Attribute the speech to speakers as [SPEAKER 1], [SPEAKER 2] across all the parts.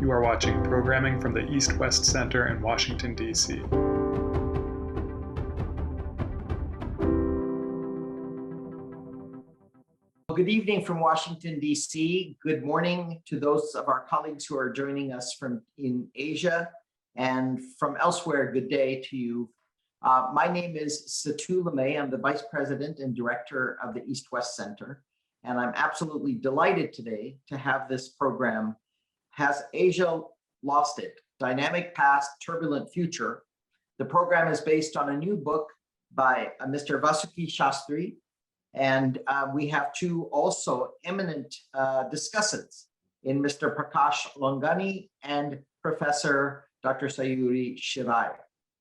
[SPEAKER 1] You are watching programming from the East-West Center in Washington, D.C.
[SPEAKER 2] Well, good evening from Washington, D.C. Good morning to those of our colleagues who are joining us from in Asia, and from elsewhere, good day to you. My name is Satu Lemay. I'm the Vice President and Director of the East-West Center, and I'm absolutely delighted today to have this program, Has Asia Lost It? Dynamic Past, Turbulent Future. The program is based on a new book by Mr. Vasuki Shastry, and we have two also eminent discussants in Mr. Prakash Longani and Professor Dr. Sayuri Shirai.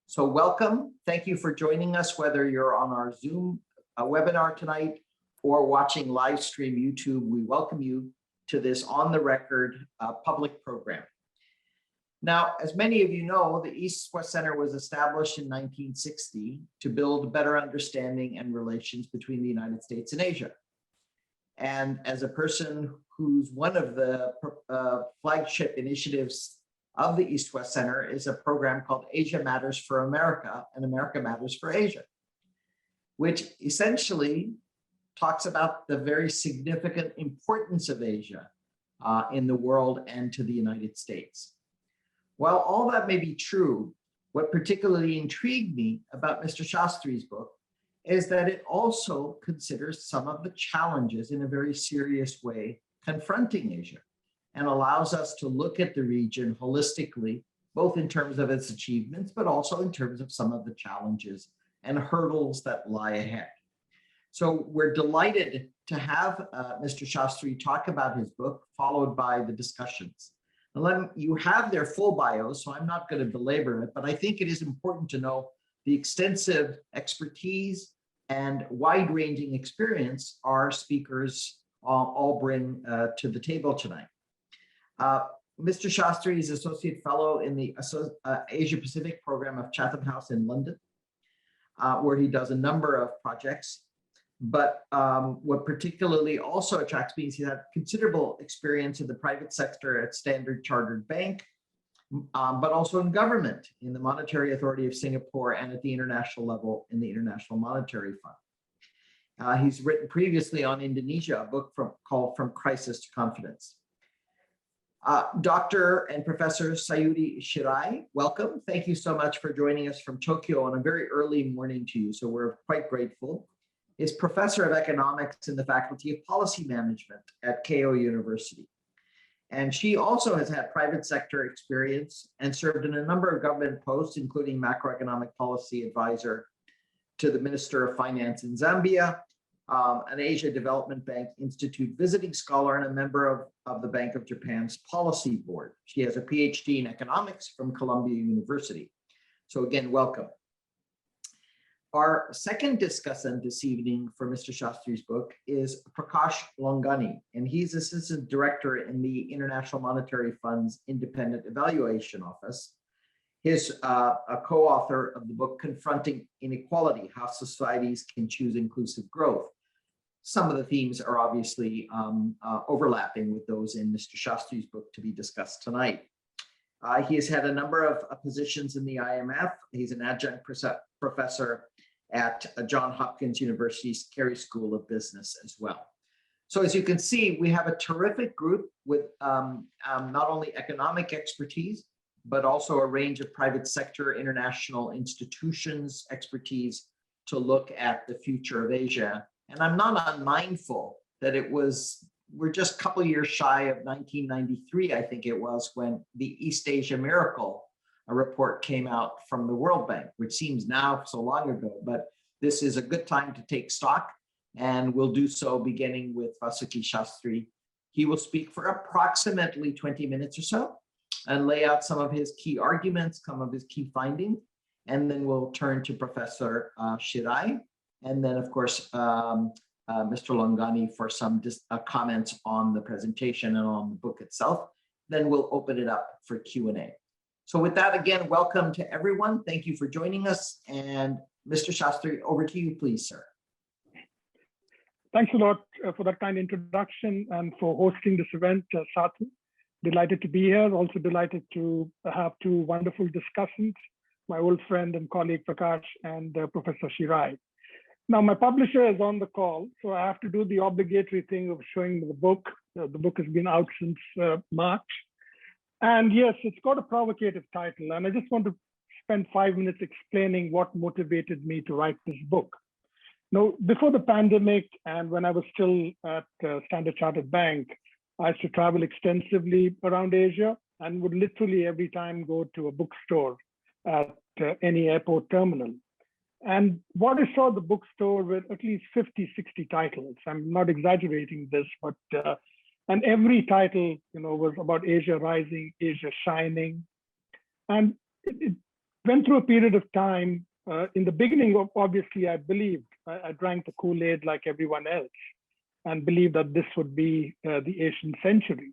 [SPEAKER 2] So welcome, thank you for joining us, whether you're on our Zoom webinar tonight or watching live stream YouTube. We welcome you to this on the record public program. Now, as many of you know, the East-West Center was established in 1960 to build better understanding and relations between the United States and Asia. And as a person who's one of the flagship initiatives of the East-West Center is a program called Asia Matters for America and America Matters for Asia, which essentially talks about the very significant importance of Asia in the world and to the United States. While all that may be true, what particularly intrigued me about Mr. Shastry's book is that it also considers some of the challenges in a very serious way confronting Asia, and allows us to look at the region holistically, both in terms of its achievements, but also in terms of some of the challenges and hurdles that lie ahead. So we're delighted to have Mr. Shastry talk about his book, followed by the discussions. And you have their full bios, so I'm not going to belabor it, but I think it is important to know the extensive expertise and wide-ranging experience our speakers all bring to the table tonight. Mr. Shastry is Associate Fellow in the Asia Pacific program of Chatham House in London, where he does a number of projects. But what particularly also attracts me is he had considerable experience in the private sector at Standard Chartered Bank, but also in government, in the Monetary Authority of Singapore and at the international level in the International Monetary Fund. He's written previously on Indonesia, a book called From Crisis to Confidence. Dr. and Professor Sayuri Shirai, welcome. Thank you so much for joining us from Tokyo on a very early morning to you, so we're quite grateful. Is Professor of Economics in the Faculty of Policy Management at Keio University. And she also has had private sector experience and served in a number of government posts, including macroeconomic policy advisor to the Minister of Finance in Zambia, an Asia Development Bank Institute visiting scholar, and a member of the Bank of Japan's Policy Board. She has a PhD in economics from Columbia University. So again, welcome. Our second discussant this evening for Mr. Shastry's book is Prakash Longani, and he's Assistant Director in the International Monetary Fund's Independent Evaluation Office. He's a co-author of the book Confronting Inequality, How Societies Can Choose Inclusive Growth. Some of the themes are obviously overlapping with those in Mr. Shastry's book to be discussed tonight. He has had a number of positions in the IMF. He's an adjunct professor at Johns Hopkins University's Carey School of Business as well. So as you can see, we have a terrific group with not only economic expertise, but also a range of private sector, international institutions expertise to look at the future of Asia. And I'm not unmindful that we're just a couple years shy of 1993, I think it was, when the East Asia Miracle report came out from the World Bank, which seems now so long ago, but this is a good time to take stock, and we'll do so beginning with Vasuki Shastry. He will speak for approximately 20 minutes or so and lay out some of his key arguments, some of his key findings, and then we'll turn to Professor Shirai, and then of course, Mr. Longani for some comments on the presentation and on the book itself. Then we'll open it up for Q&A. So with that, again, welcome to everyone. Thank you for joining us. And Mr. Shastry, over to you, please, sir.
[SPEAKER 3] Thanks a lot for that kind introduction and for hosting this event, Chatham. Delighted to be here. Also delighted to have two wonderful discussants, my old friend and colleague Prakash and Professor Shirai. Now, my publisher is on the call, so I have to do the obligatory thing of showing the book. The book has been out since March. And yes, it's got a provocative title. And I just want to spend 5 minutes explaining what motivated me to write this book. Now, before the pandemic and when I was still at Standard Chartered Bank, I used to travel extensively around Asia and would literally every time go to a bookstore at any airport terminal. And what I saw at the bookstore were at least 50, 60 titles. I'm not exaggerating this, but and every title, was about Asia rising, Asia shining. And it went through a period of time. In the beginning, obviously, I believed, I drank the Kool-Aid like everyone else and believed that this would be the Asian century.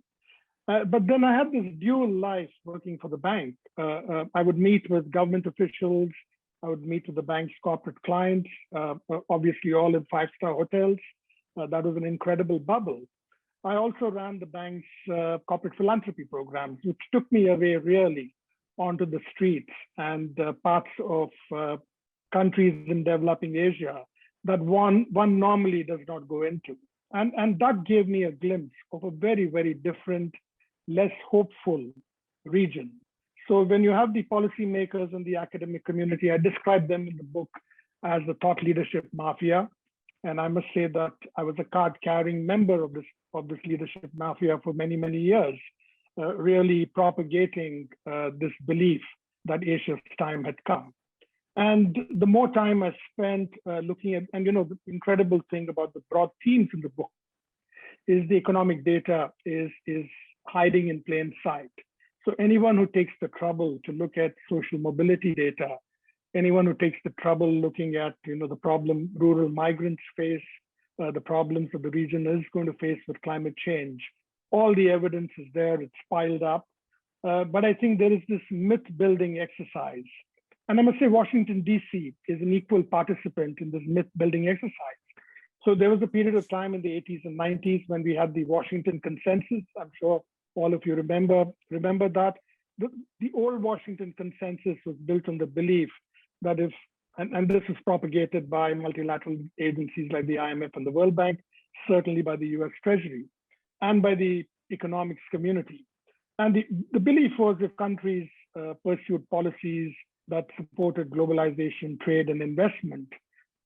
[SPEAKER 3] But then I had this dual life working for the bank. I would meet with government officials. I would meet with the bank's corporate clients, obviously all in five-star hotels. That was an incredible bubble. I also ran the bank's corporate philanthropy programs, which took me away really onto the streets and parts of countries in developing Asia that one normally does not go into. And that gave me a glimpse of a very, very different, less hopeful region. So when you have the policymakers and the academic community, I describe them in the book as the thought leadership mafia. And I must say that I was a card-carrying member of this leadership mafia for many, many years, really propagating this belief that Asia's time had come. And the more time I spent looking at, and the incredible thing about the broad themes in the book is the economic data is hiding in plain sight. So anyone who takes the trouble to look at social mobility data, anyone who takes the trouble looking at the problem rural migrants face, the problems that the region is going to face with climate change, all the evidence is there, it's piled up. But I think there is this myth-building exercise. And I must say Washington, D.C. is an equal participant in this myth-building exercise. So there was a period of time in the 80s and 90s when we had the Washington Consensus. I'm sure all of you remember that. The old Washington Consensus was built on the belief that if, and this is propagated by multilateral agencies like the IMF and the World Bank, certainly by the US Treasury, and by the economics community. And the belief was if countries pursued policies that supported globalization, trade, and investment,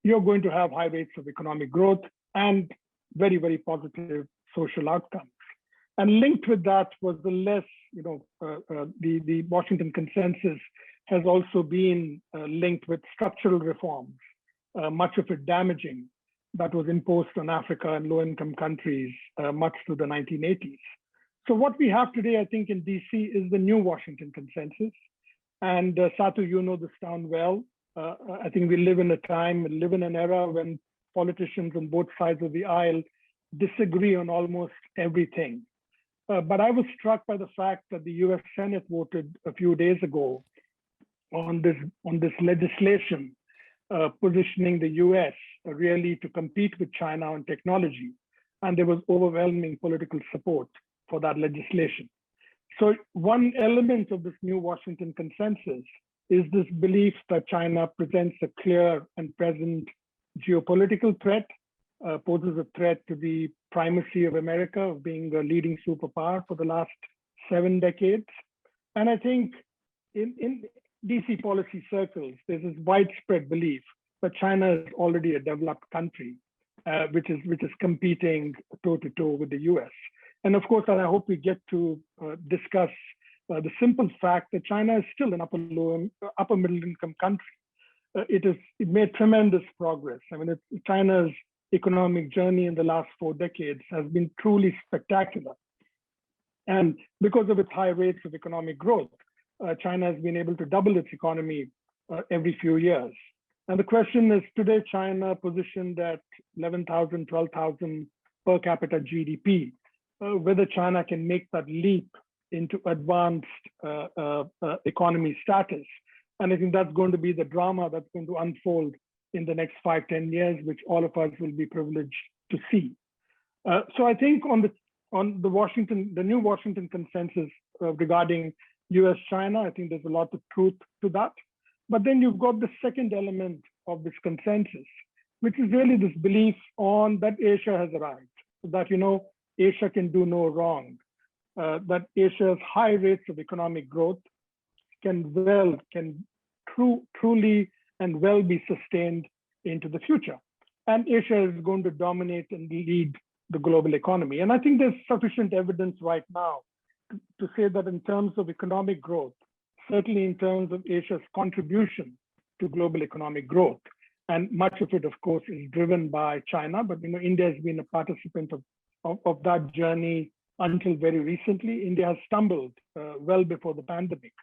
[SPEAKER 3] you're going to have high rates of economic growth and very, very positive social outcomes. And linked with that was the less, the Washington Consensus has also been linked with structural reforms, much of it damaging, that was imposed on Africa and low-income countries much through the 1980s. So what we have today, I think, in DC is the new Washington Consensus. And Satu, you know this town well. I think we live in an era when politicians on both sides of the aisle disagree on almost everything. But I was struck by the fact that the US Senate voted a few days ago on this legislation positioning the US really to compete with China on technology. And there was overwhelming political support for that legislation. So one element of this new Washington Consensus is this belief that China presents a clear and present geopolitical threat, poses a threat to the primacy of America of being a leading superpower for the last 7 decades. And I think in DC policy circles, there's this widespread belief that China is already a developed country, which is competing toe-to-toe with the US. And of course, I hope we get to discuss the simple fact that China is still an upper middle income country. It made tremendous progress. I mean, China's economic journey in the last 4 decades has been truly spectacular. And because of its high rates of economic growth, China has been able to double its economy every few years. And the question is, today, China positioned at 11,000, 12,000 per capita GDP, whether China can make that leap into advanced economy status. And I think that's going to be the drama that's going to unfold in the next 5, 10 years, which all of us will be privileged to see. So I think on on the new Washington consensus regarding US-China, I think there's a lot of truth to that. But then you've got the second element of this consensus, which is really this belief on that Asia has arrived, that, Asia can do no wrong, that Asia's high rates of economic growth can truly and well be sustained into the future. And Asia is going to dominate and lead the global economy. And I think there's sufficient evidence right now to say that in terms of economic growth, certainly in terms of Asia's contribution to global economic growth, and much of it, of course, is driven by China, but India has been a participant of that journey until very recently. India has stumbled well before the pandemic,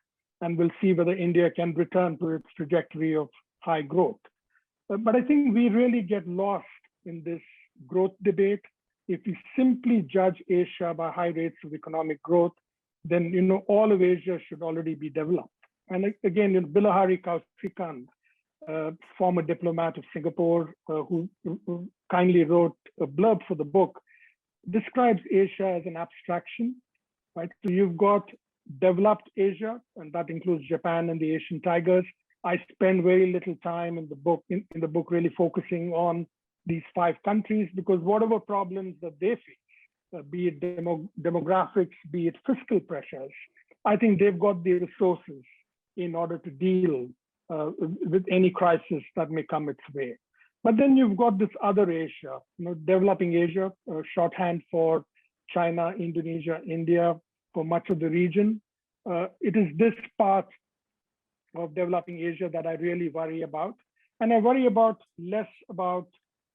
[SPEAKER 3] and we'll see whether India can return to its trajectory of high growth. But I think we really get lost in this growth debate. If we simply judge Asia by high rates of economic growth, then all of Asia should already be developed. And again, Bilahari Kaushikand, former diplomat of Singapore, who kindly wrote a blurb for the book, describes Asia as an abstraction, right? So you've got developed Asia, and that includes Japan and the Asian tigers. I spend very little time in the book really focusing on these 5 countries, because whatever problems that they face, be it demographics, be it fiscal pressures, I think they've got the resources in order to deal with any crisis that may come its way. But then you've got this other Asia, developing Asia, shorthand for China, Indonesia, India, for much of the region. It is this part of developing Asia that I really worry about. And I worry less about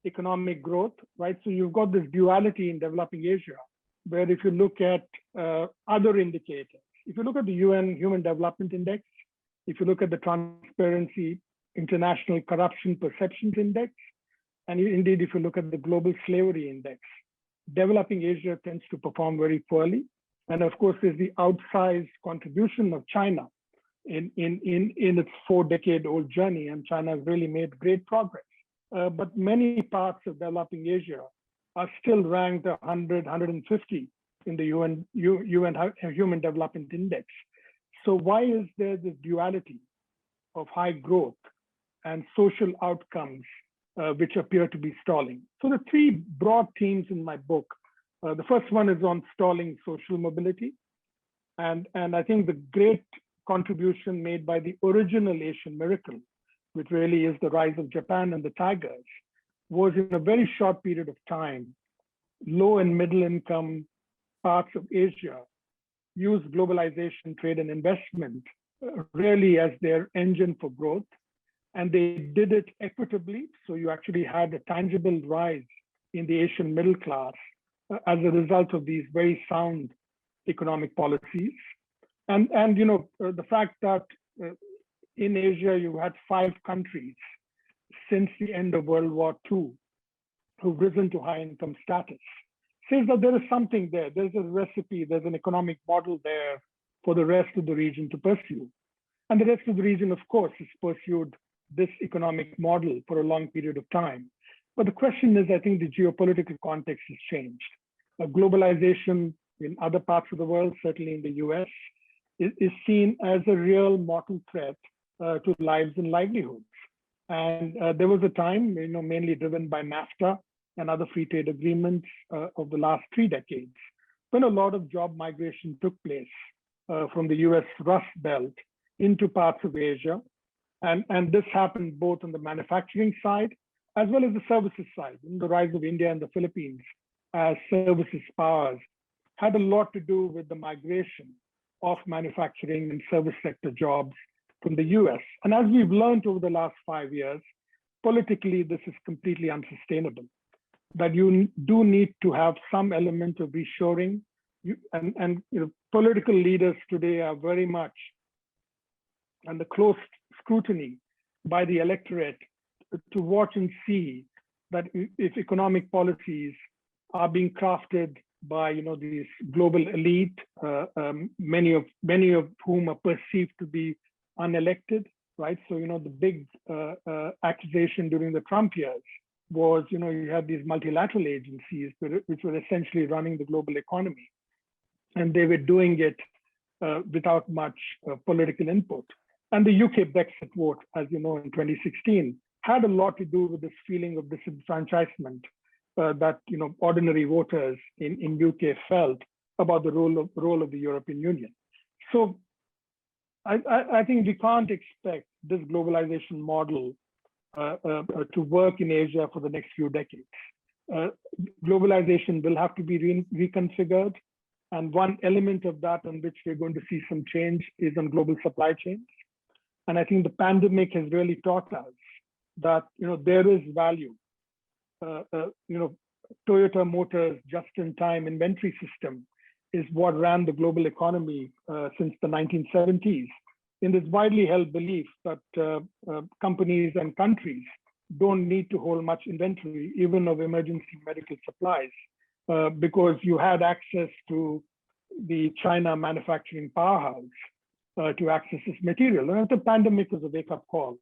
[SPEAKER 3] economic growth, right? So you've got this duality in developing Asia, where if you look at other indicators, if you look at the UN Human Development Index, if you look at the Transparency International Corruption Perceptions Index, and indeed, if you look at the Global Slavery Index, developing Asia tends to perform very poorly. And of course, there's the outsized contribution of China in its 4-decade-old journey, and China has really made great progress. But many parts of developing Asia are still ranked 100, 150 in the UN Human Development Index. So why is there this duality of high growth and social outcomes which appear to be stalling? So the 3 broad themes in my book, the first one is on stalling social mobility. And I think the great contribution made by the original Asian miracle, which really is the rise of Japan and the tigers, was in a very short period of time, low and middle income parts of Asia used globalization, trade, and investment really as their engine for growth. And they did it equitably. So you actually had a tangible rise in the Asian middle class as a result of these very sound economic policies. And the fact that in Asia, you had 5 countries since the end of World War II who've risen to high income status says that there is something there. There's a recipe, there's an economic model there for the rest of the region to pursue. And the rest of the region, of course, has pursued this economic model for a long period of time. But the question is, I think the geopolitical context has changed. Globalization in other parts of the world, certainly in the US, is seen as a real mortal threat to lives and livelihoods. And there was a time, mainly driven by NAFTA and other free trade agreements of the last 3 decades, when a lot of job migration took place from the US Rust Belt into parts of Asia. And this happened both on the manufacturing side as well as the services side. The rise of India and the Philippines as services powers had a lot to do with the migration of manufacturing and service sector jobs from the US. And as we've learned over the last 5 years, politically, this is completely unsustainable, that you do need to have some element of reshoring. Political leaders today are very much under close scrutiny by the electorate to watch and see that if economic policies are being crafted by these global elite, many of whom are perceived to be unelected, right? So the big accusation during the Trump years was, you had these multilateral agencies which were essentially running the global economy, and they were doing it without much political input. And the UK Brexit vote, as you know, in 2016, had a lot to do with this feeling of disenfranchisement that ordinary voters in UK felt about the role of the European Union. So I think we can't expect this globalization model to work in Asia for the next few decades. Globalization will have to be reconfigured. And one element of that on which we're going to see some change is on global supply chains. And I think the pandemic has really taught us that there is value. Toyota Motors just-in-time inventory system is what ran the global economy since the 1970s. In this widely held belief that companies and countries don't need to hold much inventory, even of emergency medical supplies, because you had access to the China manufacturing powerhouse to access this material. And the pandemic was a wake-up call,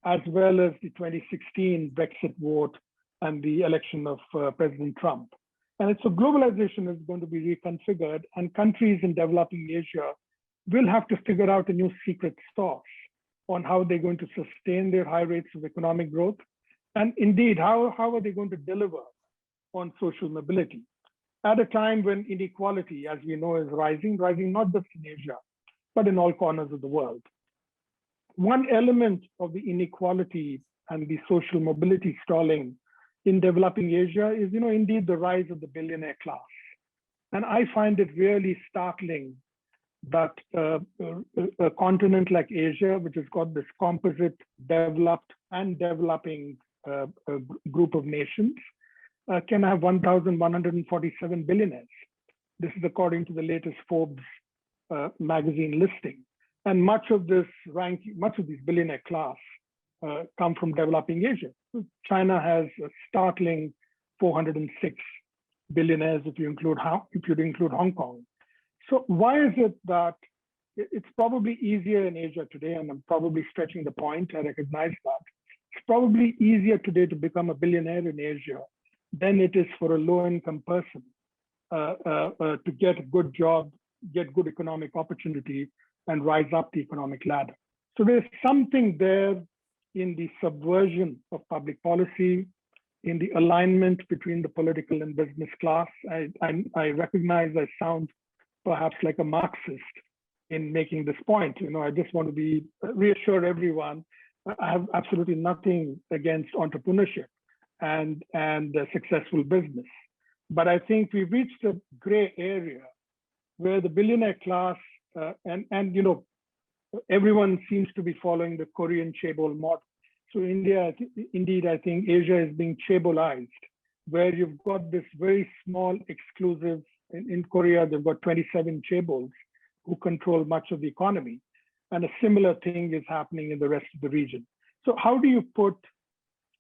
[SPEAKER 3] as well as the 2016 Brexit vote and the election of President Trump. And so globalization is going to be reconfigured, and countries in developing Asia will have to figure out a new secret sauce on how they're going to sustain their high rates of economic growth. And indeed, how are they going to deliver on social mobility at a time when inequality, as we know, is rising not just in Asia, but in all corners of the world. One element of the inequality and the social mobility stalling in developing Asia is, indeed the rise of the billionaire class. And I find it really startling that a continent like Asia, which has got this composite developed and developing group of nations, can have 1,147 billionaires. This is according to the latest Forbes magazine listing. And much of this ranking, much of these billionaire class come from developing Asia. China has a startling 406 billionaires if you include Hong Kong. So why is it that it's probably easier in Asia today, and I'm probably stretching the point, I recognize that. It's probably easier today to become a billionaire in Asia than it is for a low-income person to get a good job, get good economic opportunity, and rise up the economic ladder. So there's something there in the subversion of public policy, in the alignment between the political and business class. I recognize I sound perhaps like a Marxist in making this point. I just want to reassure everyone, I have absolutely nothing against entrepreneurship and successful business. But I think we've reached a gray area where the billionaire class and everyone seems to be following the Korean chaebol model. So indeed, I think Asia is being chaebolized, where you've got this very small exclusive. In Korea, they've got 27 chaebols who control much of the economy. And a similar thing is happening in the rest of the region. So how do you put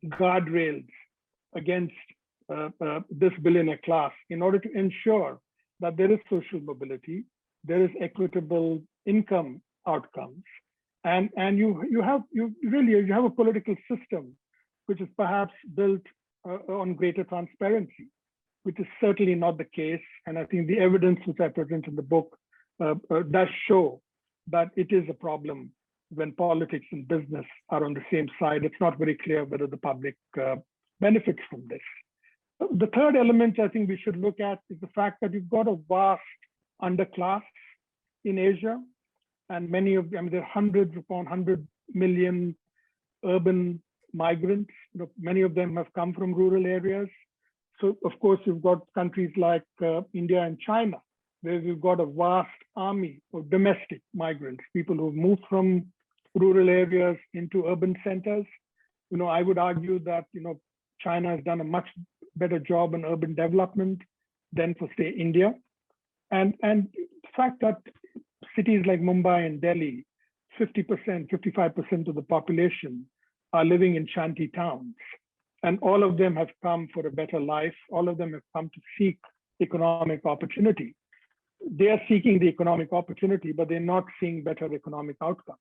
[SPEAKER 3] guardrails against this billionaire class in order to ensure that there is social mobility, there is equitable income outcomes, and you have a political system which is perhaps built on greater transparency, which is certainly not the case. And I think the evidence which I present in the book does show that it is a problem when politics and business are on the same side. It's not very clear whether the public benefits from this. The third element I think we should look at is the fact that you've got a vast underclass in Asia, and many of them, there are hundreds upon 100 million urban migrants. Many of them have come from rural areas. So of course, you've got countries like India and China, where we've got a vast army of domestic migrants, people who've moved from rural areas into urban centers. I would argue that China has done a much better job in urban development than, for say, India. And the fact that cities like Mumbai and Delhi, 50%, 55% of the population are living in shanty towns. And all of them have come for a better life. All of them have come to seek economic opportunity. They are seeking the economic opportunity, but they're not seeing better economic outcomes.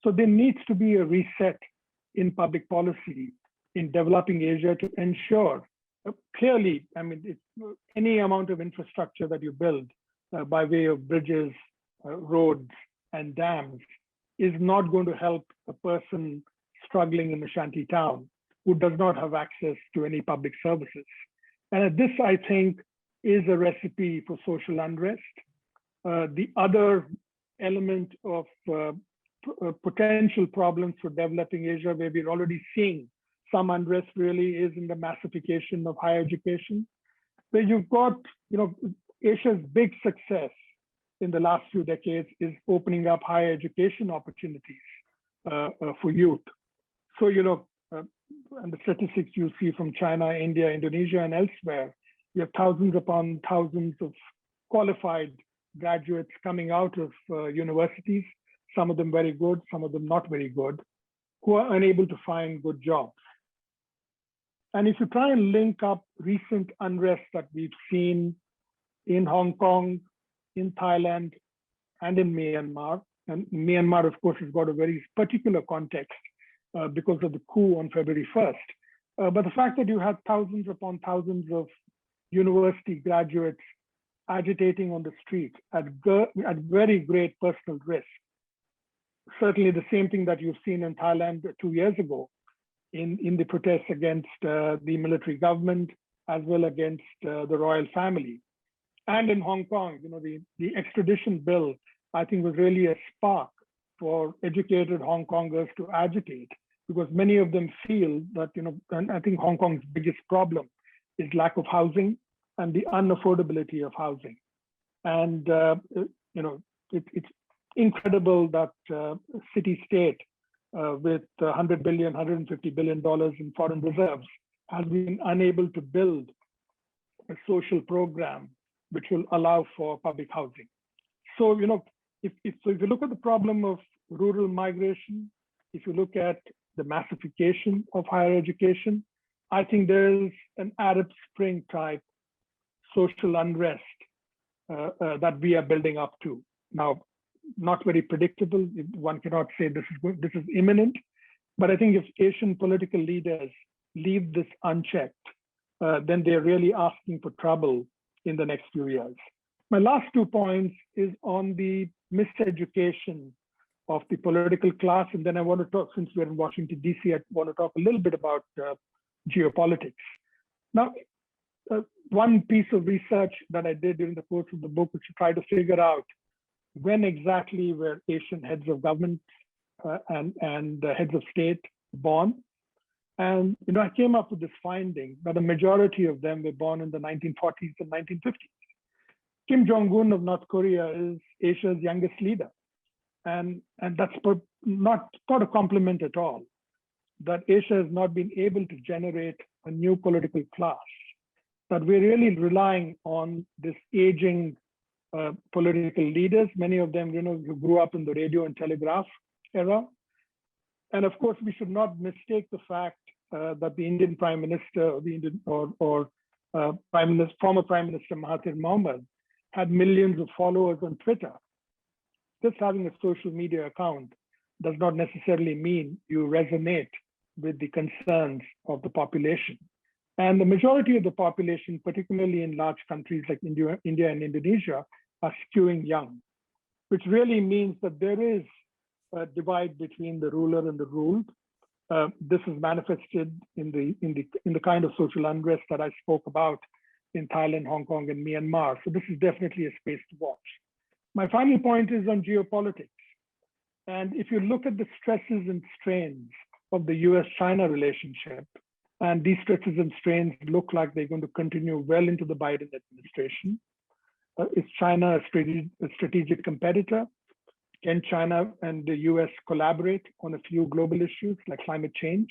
[SPEAKER 3] So there needs to be a reset in public policy in developing Asia to ensure, clearly, I mean, any amount of infrastructure that you build by way of bridges, roads, and dams is not going to help a person struggling in a shanty town who does not have access to any public services. And this, I think, is a recipe for social unrest. The other element of potential problems for developing Asia, where we're already seeing some unrest, really is in the massification of higher education, where you've got, Asia's big success in the last few decades is opening up higher education opportunities for youth. So, and the statistics you see from China, India, Indonesia, and elsewhere, you have thousands upon thousands of qualified graduates coming out of universities, some of them very good, some of them not very good, who are unable to find good jobs. And if you try and link up recent unrest that we've seen in Hong Kong, in Thailand, and in Myanmar, and Myanmar, of course, has got a very particular context because of the coup on February 1st. But the fact that you had thousands upon thousands of university graduates agitating on the street at very great personal risk. Certainly the same thing that you've seen in Thailand 2 years ago in the protests against the military government, as well against the royal family. And in Hong Kong, the extradition bill, I think, was really a spark for educated Hong Kongers to agitate, because many of them feel that, and I think Hong Kong's biggest problem is lack of housing and the unaffordability of housing. And, it's incredible that city-state with $100 billion, $150 billion in foreign reserves has been unable to build a social program which will allow for public housing. So, if you look at the problem of rural migration, if you look at the massification of higher education, I think there's an Arab Spring type social unrest that we are building up to. Now, not very predictable. One cannot say this is imminent, but I think if Asian political leaders leave this unchecked, then they're really asking for trouble in the next few years. My last 2 points is on the miseducation of the political class. And then I want to talk, since we're in Washington, DC, I want to talk a little bit about geopolitics. Now, one piece of research that I did during the course of the book was to try to figure out when exactly were Asian heads of government and heads of state born. And I came up with this finding that a majority of them were born in the 1940s and 1950s. Kim Jong-un of North Korea is Asia's youngest leader. And that's not a compliment at all, that Asia has not been able to generate a new political class, that we're really relying on this aging political leaders, many of them, who grew up in the radio and telegraph era. And of course, we should not mistake the fact that the Indian Prime Minister, or former Prime Minister Mahathir Mohamad had millions of followers on Twitter. Just having a social media account does not necessarily mean you resonate with the concerns of the population. And the majority of the population, particularly in large countries like India and Indonesia, are skewing young, which really means that there is a divide between the ruler and the ruled. This is manifested in the kind of social unrest that I spoke about in Thailand, Hong Kong, and Myanmar. So this is definitely a space to watch. My final point is on geopolitics. And if you look at the stresses and strains of the US-China relationship, and these stresses and strains look like they're going to continue well into the Biden administration. Is China a strategic competitor? Can China and the US collaborate on a few global issues like climate change?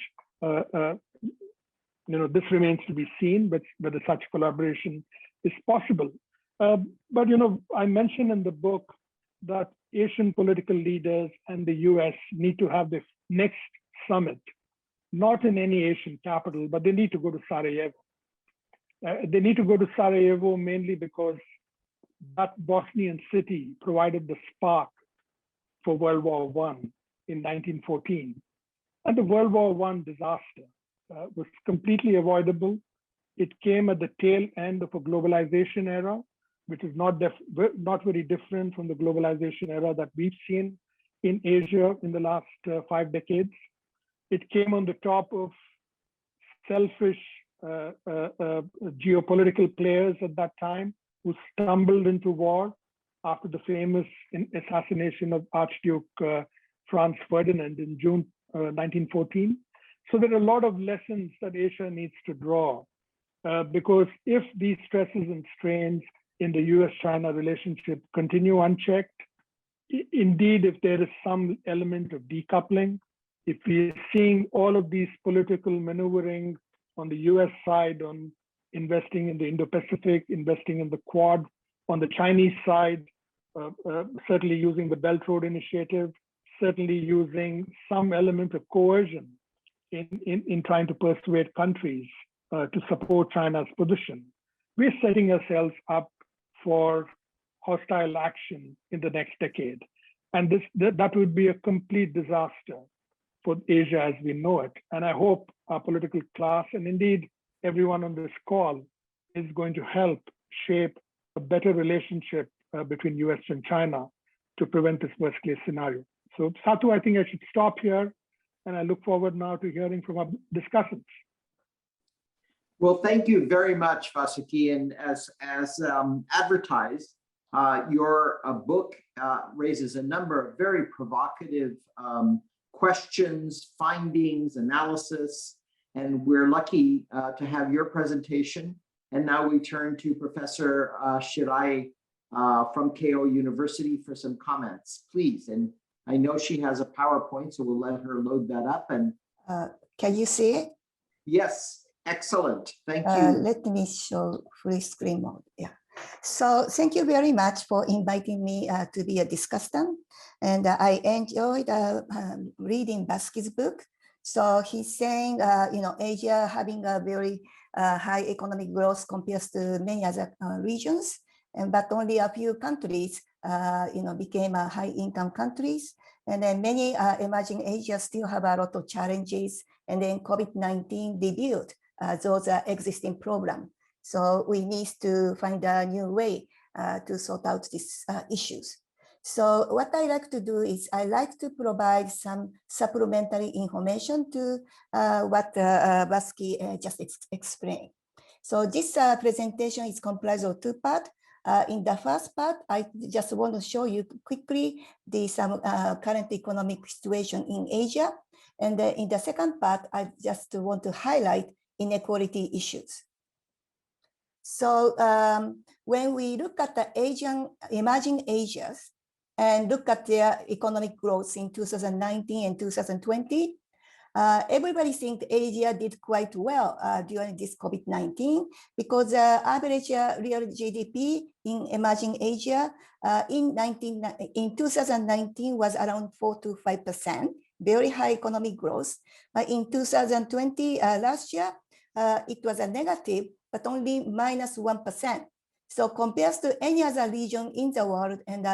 [SPEAKER 3] This remains to be seen, but whether such collaboration is possible. But I mentioned in the book that Asian political leaders and the US need to have this next summit, not in any Asian capital, but they need to go to Sarajevo. They need to go to Sarajevo mainly because that Bosnian city provided the spark for World War I in 1914. And the World War I disaster was completely avoidable. It came at the tail end of a globalization era, which is not very different from the globalization era that we've seen in Asia in the last 5 decades. It came on the top of selfish geopolitical players at that time who stumbled into war after the famous assassination of Archduke Franz Ferdinand in June 1914. So there are a lot of lessons that Asia needs to draw because if these stresses and strains in the US-China relationship continue unchecked, indeed, if there is some element of decoupling, if we're seeing all of these political maneuvering on the US side on investing in the Indo-Pacific, investing in the Quad, on the Chinese side, certainly using the Belt Road Initiative, certainly using some element of coercion in trying to persuade countries to support China's position. We're setting ourselves up for hostile action in the next decade. And that would be a complete disaster for Asia as we know it. And I hope our political class, and indeed everyone on this call, is going to help shape a better relationship between US and China to prevent this worst case scenario. So Satu, I think I should stop here, and I look forward now to hearing from our discussants.
[SPEAKER 2] Well, thank you very much, Vasuki. And as advertised, your book raises a number of very provocative questions, findings, analysis, and we're lucky to have your presentation. And now we turn to Professor Shirai from Keio University for some comments, please. And I know she has a PowerPoint, so we'll let her load that up. And
[SPEAKER 4] can you see it?
[SPEAKER 2] Yes, excellent. Thank you.
[SPEAKER 4] Let me show full screen mode. Yeah. So thank you very much for inviting me to be a discussant. And I enjoyed reading Vasuki's book. So he's saying, Asia having a very high economic growth compared to many other regions, but only a few countries, became high income countries. And then many emerging Asia still have a lot of challenges. And then COVID-19 revealed those existing problems. So we need to find a new way to sort out these issues. So what I like to do is I like to provide some supplementary information to what Vasuki just explained. So this presentation is comprised of 2 parts. In the first part, I just want to show you quickly the current economic situation in Asia. And in the second part, I just want to highlight inequality issues. So when we look at the emerging Asias and look at their economic growth in 2019 and 2020, everybody thinks Asia did quite well during this COVID-19 because average real GDP in emerging Asia in 2019 was around 4 to 5%, very high economic growth. In 2020, last year, it was a negative, but only -1%. So compared to any other region in the world and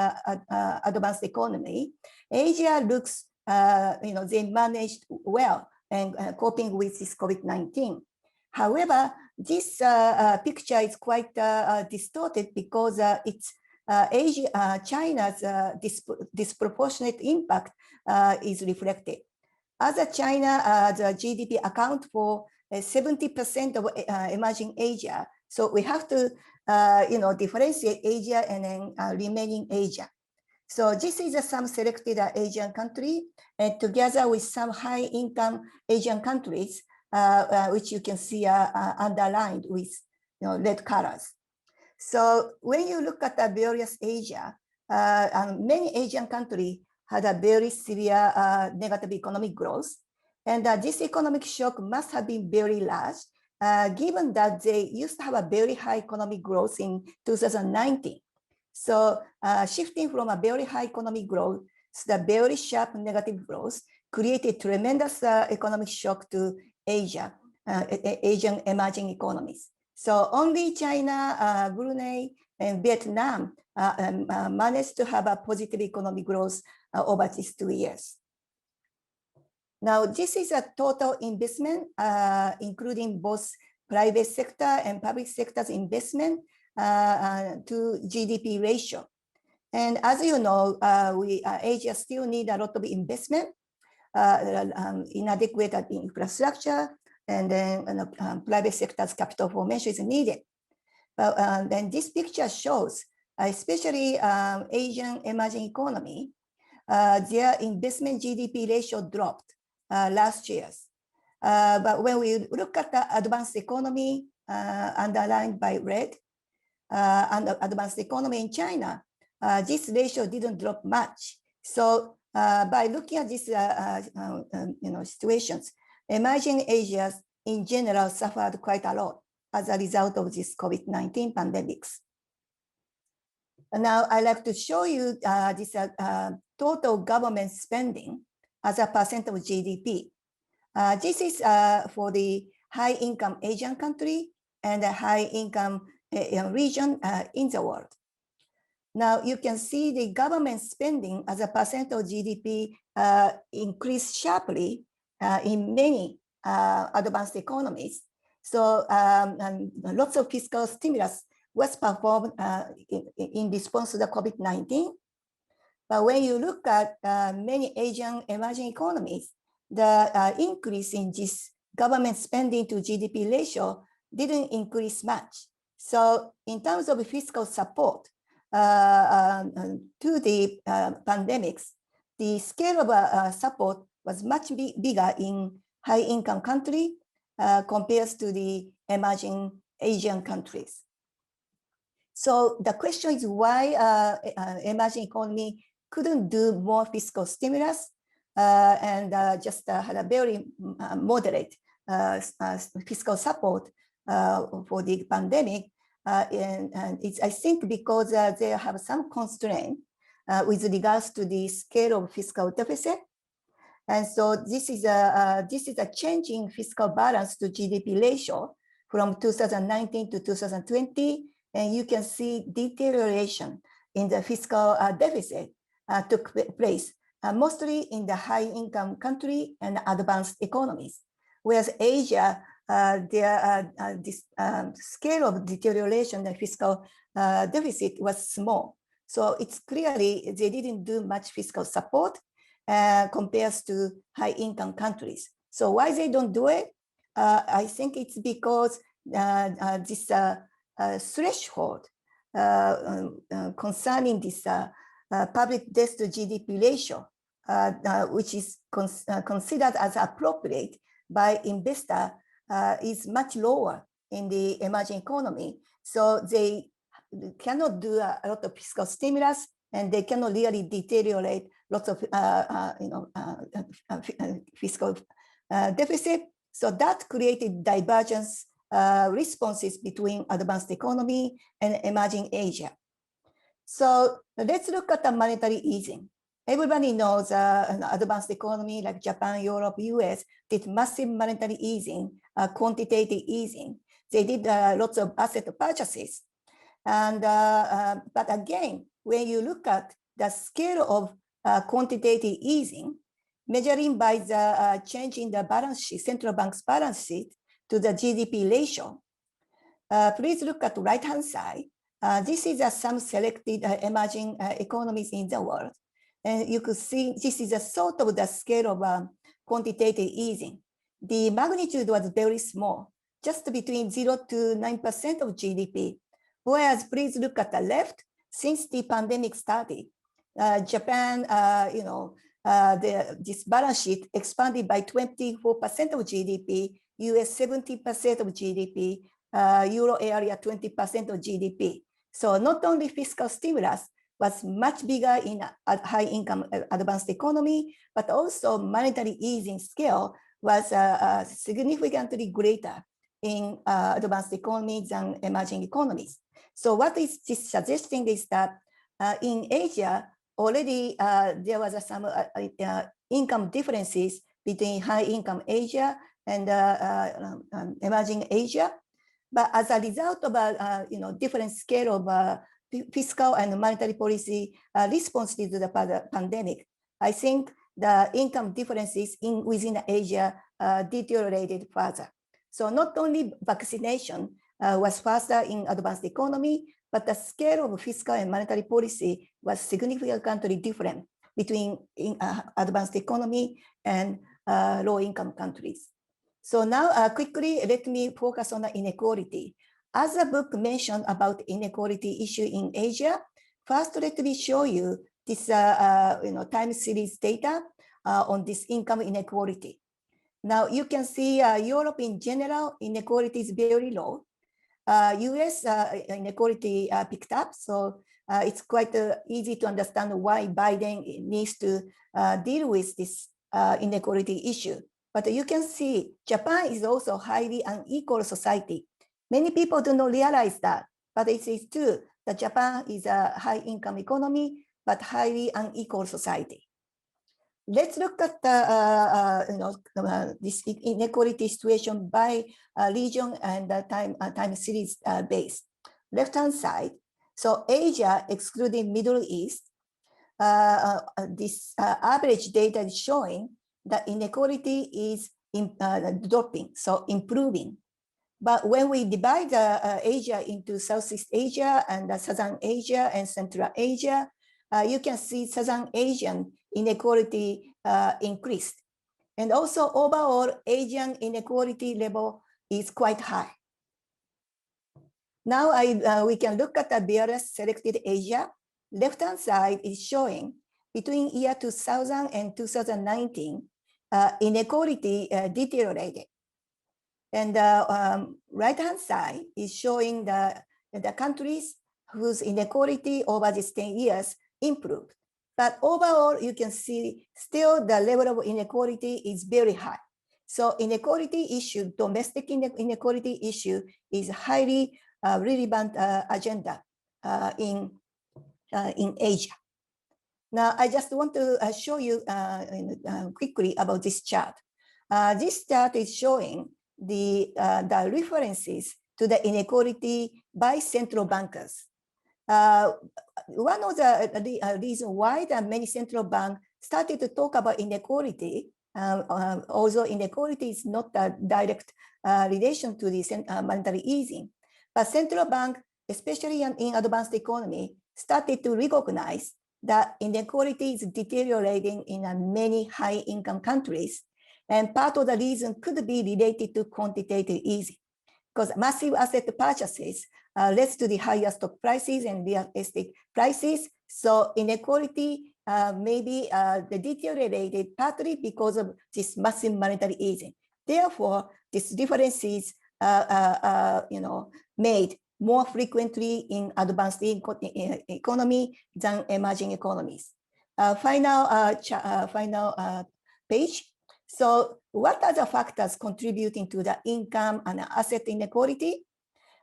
[SPEAKER 4] advanced economy, Asia looks, they managed well and coping with this COVID-19. However, this picture is quite distorted because it's China's disproportionate impact is reflected. As China, the GDP account for 70% of emerging Asia. So we have to, differentiate Asia and then remaining Asia. So this is some selected Asian country, and together with some high-income Asian countries, which you can see underlined with red colors. So when you look at the various Asia, many Asian countries had a very severe negative economic growth. And this economic shock must have been very large, given that they used to have a very high economic growth in 2019. So shifting from a very high economic growth to the very sharp negative growth created tremendous economic shock to Asia, Asian emerging economies. So only China, Brunei, and Vietnam managed to have a positive economic growth over these 2 years. Now, this is a total investment, including both private sector and public sector's investment to GDP ratio. And as you know, Asia still need a lot of investment, inadequate infrastructure, and then private sector's capital formation is needed. But then this picture shows, especially Asian emerging economy, their investment GDP ratio dropped last year. But when we look at the advanced economy underlined by red, and the advanced economy in China, this ratio didn't drop much. So by looking at these situations, emerging Asia in general suffered quite a lot as a result of this COVID-19 pandemics. And now I'd like to show you this total government spending as a percent of GDP. This is for the high income Asian country and the high income region in the world. Now you can see the government spending as a percent of GDP increased sharply in many advanced economies. So lots of fiscal stimulus was performed in response to the COVID-19. But when you look at many Asian emerging economies, the increase in this government spending to GDP ratio didn't increase much. So in terms of fiscal support to the pandemics, the scale of support was much bigger in high income country compared to the emerging Asian countries. So the question is why emerging economy couldn't do more fiscal stimulus and just had a very moderate fiscal support for the pandemic. And it's, I think, because they have some constraint with regards to the scale of fiscal deficit. And so this is a change in fiscal balance to GDP ratio from 2019 to 2020. And you can see deterioration in the fiscal deficit took place, mostly in the high income country and advanced economies. Whereas Asia, this scale of deterioration, the fiscal deficit was small. So it's clearly they didn't do much fiscal support compared to high income countries. So why they don't do it? I think it's because this threshold concerning this public debt to GDP ratio, which is considered as appropriate by investor, is much lower in the emerging economy. So they cannot do a lot of fiscal stimulus, and they cannot really deteriorate lots of fiscal deficit. So that created divergence responses between advanced economy and emerging Asia. So let's look at the monetary easing. Everybody knows advanced economy like Japan, Europe, US did massive monetary easing, quantitative easing. They did lots of asset purchases. And but again, when you look at the scale of quantitative easing, measuring by the change in the balance sheet, central bank's balance sheet to the GDP ratio, please look at the right-hand side. This is some selected emerging economies in the world. And you could see this is a sort of the scale of quantitative easing. The magnitude was very small, just between 0 to 9% of GDP. Whereas please look at the left, since the pandemic started, Japan, this balance sheet expanded by 24% of GDP, US 70% of GDP, Euro area 20% of GDP. So not only fiscal stimulus was much bigger in a high income advanced economy, but also monetary easing scale was significantly greater in advanced economies than emerging economies. So what is this suggesting is that in Asia, already there was some income differences between high income Asia and emerging Asia. But as a result of a different scale of fiscal and monetary policy response to the pandemic, I think the income differences within Asia deteriorated further. So not only vaccination was faster in advanced economy, but the scale of fiscal and monetary policy was significantly different between advanced economy and low-income countries. So now quickly, let me focus on the inequality. As the book mentioned about inequality issue in Asia, first let me show you this time series data on this income inequality. Now you can see Europe in general, inequality is very low. US inequality picked up, so it's quite easy to understand why Biden needs to deal with this inequality issue. But you can see Japan is also highly unequal society. Many people do not realize that, but it is true that Japan is a high income economy, but highly unequal society. Let's look at this inequality situation by region and time series base. Left-hand side, so Asia excluding Middle East, this average data is showing that inequality is dropping, so improving. But when we divide Asia into Southeast Asia and Southern Asia and Central Asia, you can see Southern Asian inequality increased. And also overall Asian inequality level is quite high. Now we can look at the various selected Asia. Left-hand side is showing between year 2000 and 2019, inequality deteriorated. And right-hand side is showing the countries whose inequality over these 10 years improved. But overall, you can see still the level of inequality is very high. So inequality issue, domestic inequality issue is highly relevant agenda in Asia. Now, I just want to show you quickly about this chart. This chart is showing the references to the inequality by central bankers. One of the reasons why the many central banks started to talk about inequality, although inequality is not a direct relation to the monetary easing, but central bank, especially in advanced economy, started to recognize that inequality is deteriorating in many high-income countries. And part of the reason could be related to quantitative easing, because massive asset purchases leads to the higher stock prices and real estate prices. So inequality maybe deteriorated partly because of this massive monetary easing. Therefore, these differences made more frequently in advanced economy than emerging economies. Final page. So what are the factors contributing to the income and asset inequality?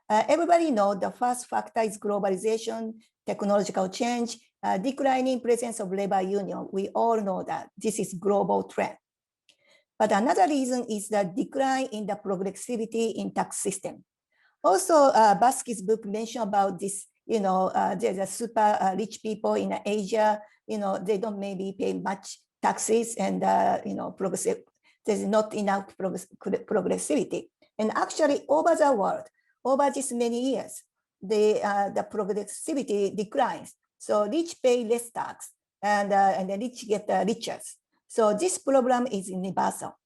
[SPEAKER 4] Everybody knows the first factor is globalization, technological change, declining presence of labor union. We all know that this is global trend. But another reason is the decline in the progressivity in tax system. Also, Vasuki's book mentioned about this, there's a super rich people in Asia, they don't maybe pay much taxes and, there's not enough progressivity. And actually over the world, over these many years, the progressivity declines. So rich pay less tax and the rich get richer. So this problem is universal.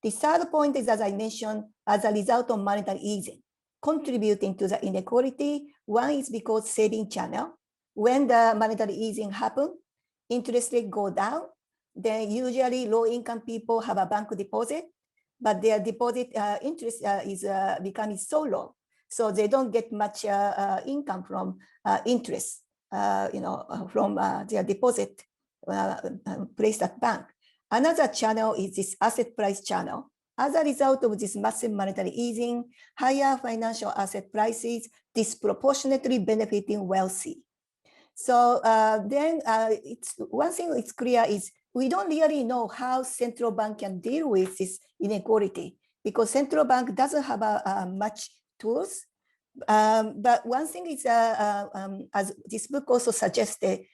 [SPEAKER 4] The third point is, as I mentioned, as a result of monetary easing, contributing to the inequality. One is because saving channel. When the monetary easing happens, interest rate go down, then usually low-income people have a bank deposit, but their deposit interest is becoming so low, so they don't get much income from interest, from their deposit placed at bank. Another channel is this asset price channel. As a result of this massive monetary easing, higher financial asset prices disproportionately benefiting wealthy. So then it's one thing it's clear is we don't really know how central bank can deal with this inequality because central bank doesn't have much tools. But one thing is, as this book also suggested,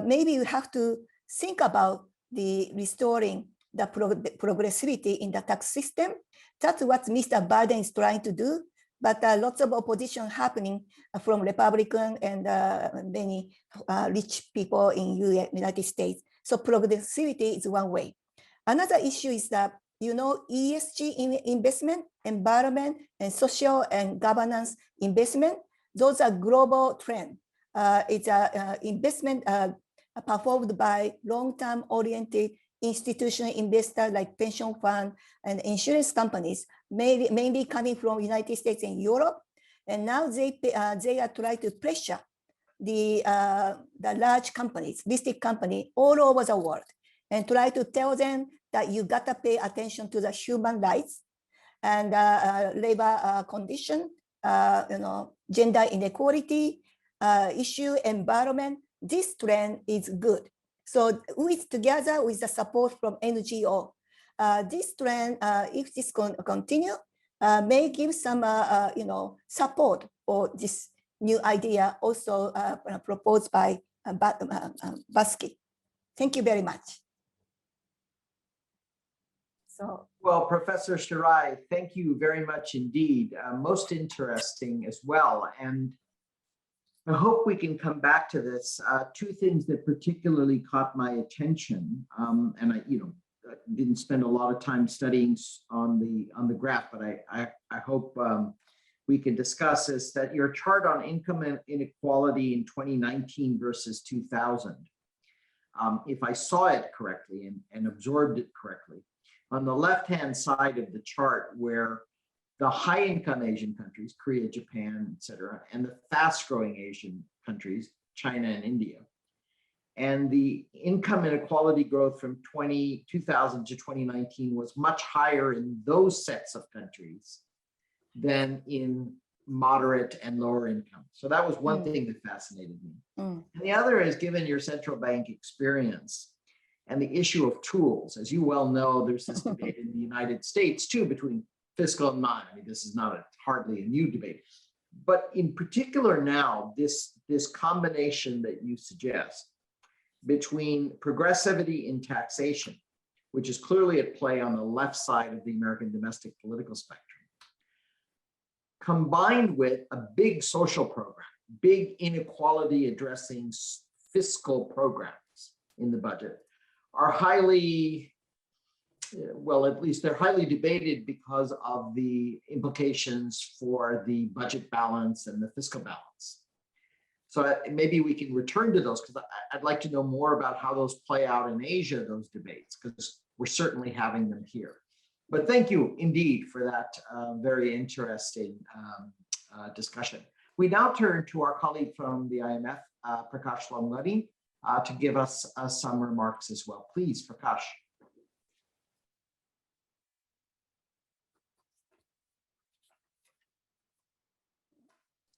[SPEAKER 4] maybe we have to think about the restoring the progressivity in the tax system. That's what Mr. Biden is trying to do, but lots of opposition happening from Republican and many rich people in United States. So progressivity is one way. Another issue is that, ESG investment, environment, and social and governance investment. Those are global trends. It's an investment performed by long-term oriented institutional investors like pension funds and insurance companies, mainly coming from United States and Europe. And now they are trying to pressure the large companies, listed companies all over the world, and try to tell them that you gotta pay attention to the human rights and labor condition, gender inequality issue, environment. This trend is good. So together with the support from NGO, this trend, if this continue, may give some support for this new idea also proposed by Vasuki. Thank you very much.
[SPEAKER 2] Well, Professor Shastry, thank you very much indeed. Most interesting as well. And I hope we can come back to this. Two things that particularly caught my attention, and I, didn't spend a lot of time studying on the graph, but I hope we can discuss is that your chart on income and inequality in 2019 versus 2000. If I saw it correctly and absorbed it correctly, on the left-hand side of the chart, where the high-income Asian countries, Korea, Japan, et cetera, and the fast-growing Asian countries, China and India, and the income inequality growth from 2000 to 2019 was much higher in those sets of countries than in moderate and lower income. So that was one thing that fascinated me. And the other is, given your central bank experience and the issue of tools, as you well know, there's this debate in the United States too between fiscal and non. I mean, this is not hardly a new debate, but in particular now, this combination that you suggest between progressivity in taxation, which is clearly at play on the left side of the American domestic political spectrum, combined with a big social program, big inequality addressing fiscal programs in the budget, are highly, well, at least they're highly debated because of the implications for the budget balance and the fiscal balance. So maybe we can return to those, because I'd like to know more about how those play out in Asia, those debates, because we're certainly having them here. But thank you indeed for that very interesting discussion. We now turn to our colleague from the IMF, Prakash Lamlani, to give us some remarks as well. Please, Prakash.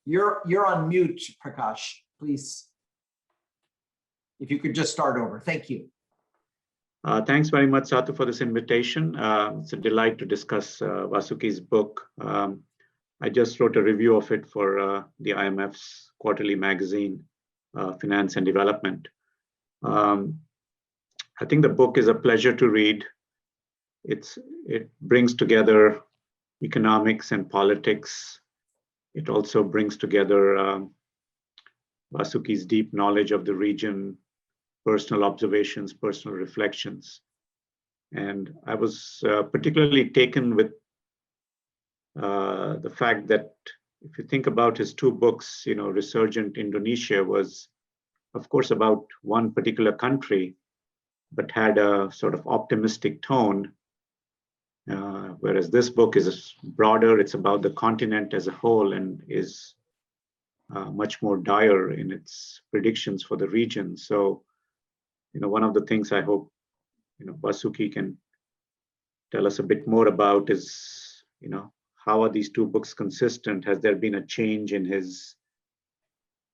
[SPEAKER 2] You're on mute, Prakash, please. If you could just start over. Thank you.
[SPEAKER 5] Thanks very much, Satu, for this invitation. It's a delight to discuss Vasuki's book. I just wrote a review of it for the IMF's quarterly magazine, Finance and Development. I think the book is a pleasure to read. It brings together economics and politics. It also brings together Vasuki's deep knowledge of the region, personal observations, personal reflections. And I was particularly taken with the fact that if you think about his two books, Resurgent Indonesia was, of course, about one particular country, but had a sort of optimistic tone. Whereas this book is broader, it's about the continent as a whole and is much more dire in its predictions for the region. So, one of the things I hope, Vasuki can tell us a bit more about is, how are these two books consistent? Has there been a change in his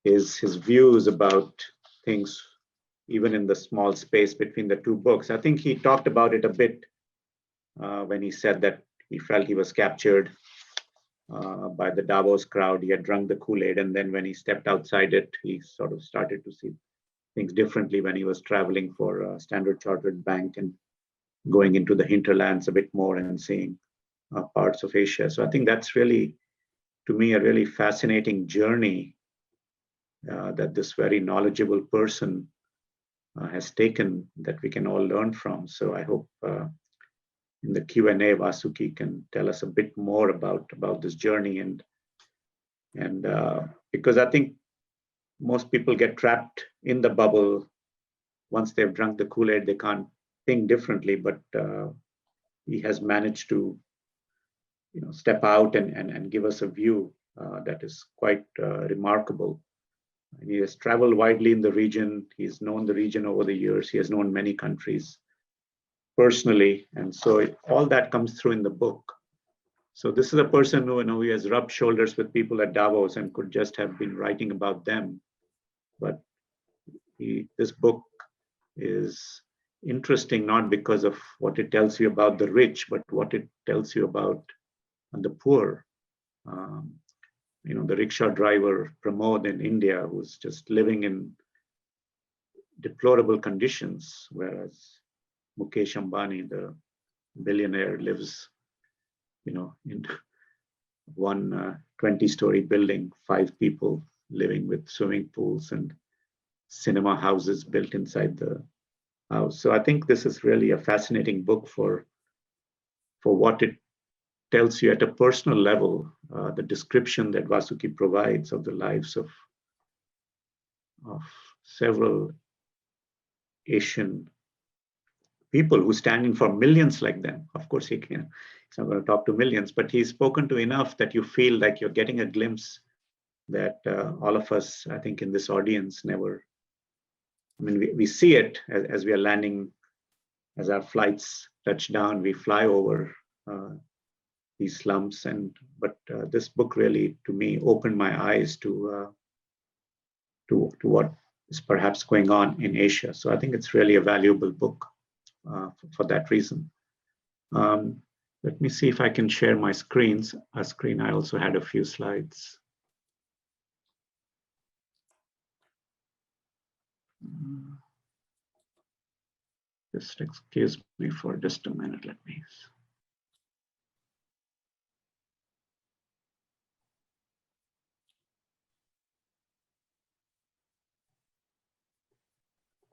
[SPEAKER 5] views about things, even in the small space between the two books? I think he talked about it a bit when he said that he felt he was captured by the Davos crowd. He had drunk the Kool-Aid, and then when he stepped outside it, he sort of started to see things differently when he was traveling for Standard Chartered Bank and going into the hinterlands a bit more and seeing parts of Asia. So I think that's really, to me, a really fascinating journey that this very knowledgeable person has taken that we can all learn from. So I hope in the Q&A, Vasuki can tell us a bit more about this journey, and because I think most people get trapped in the bubble. Once they've drunk the Kool-Aid, they can't think differently, but he has managed to step out and give us a view that is quite remarkable. And he has traveled widely in the region. He's known the region over the years. He has known many countries personally, and so all that comes through in the book. So this is a person who he has rubbed shoulders with people at Davos and could just have been writing about them. But this book is interesting not because of what it tells you about the rich, but what it tells you about the poor. The rickshaw driver Pramod in India, who's just living in deplorable conditions, whereas Mukesh Ambani, the billionaire, lives in one 20-story building, 5 people living with swimming pools and cinema houses built inside the house. So I think this is really a fascinating book for what it tells you at a personal level, the description that Vasuki provides of the lives of several Asian people who stand in for millions like them. Of course, he's not going to talk to millions, but he's spoken to enough that you feel like you're getting a glimpse that all of us, I think, in this audience never. I mean, we see it as we are landing, as our flights touch down, we fly over these slums. But this book really, to me, opened my eyes to what is perhaps going on in Asia. So I think it's really a valuable book for that reason. Let me see if I can share my screens. I also had a few slides. Just excuse me for just a minute. Let me.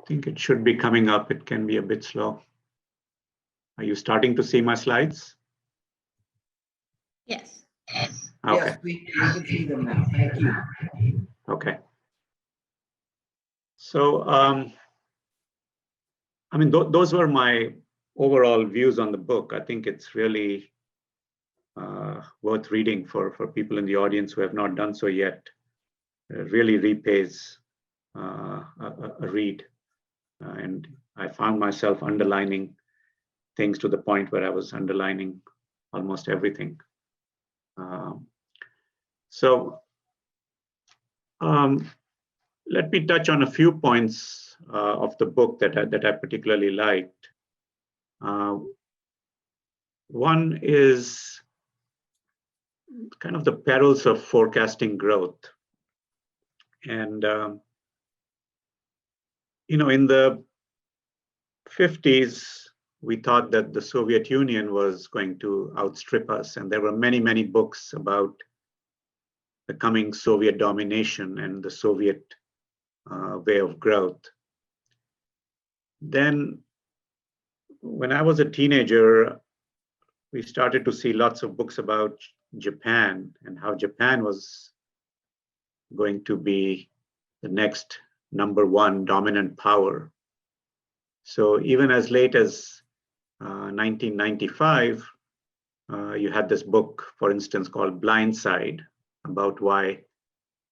[SPEAKER 5] I think it should be coming up. It can be a bit slow. Are you starting to see my slides?
[SPEAKER 6] Yes.
[SPEAKER 2] Okay.
[SPEAKER 5] Yes,
[SPEAKER 2] we can see them now. Thank you.
[SPEAKER 5] Okay. So, I mean, those were my overall views on the book. I think it's really worth reading for people in the audience who have not done so yet. It really repays a read. And I found myself underlining things to the point where I was underlining almost everything. Let me touch on a few points of the book that I particularly liked. One is kind of the perils of forecasting growth. And, in the 50s, we thought that the Soviet Union was going to outstrip us. And there were many, many books about the coming Soviet domination and the Soviet way of growth. Then, when I was a teenager, we started to see lots of books about Japan and how Japan was going to be the next #1 dominant power. So even as late as 1995, you had this book, for instance, called Blindside, about why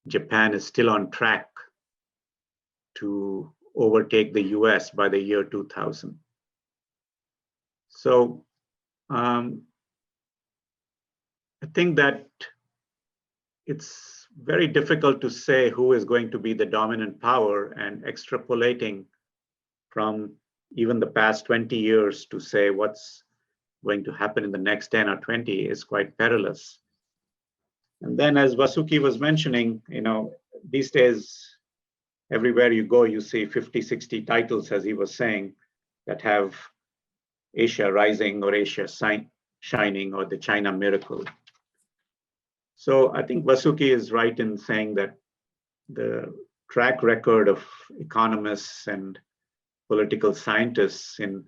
[SPEAKER 5] Japan is still on track to overtake the US by the year 2000. So I think that it's very difficult to say who is going to be the dominant power, and extrapolating from even the past 20 years to say what's going to happen in the next 10 or 20 is quite perilous. And then, as Vasuki was mentioning, these days everywhere you go, you see 50, 60 titles, as he was saying, that have Asia rising or Asia shining or the China miracle. So I think Vasuki is right in saying that the track record of economists and political scientists in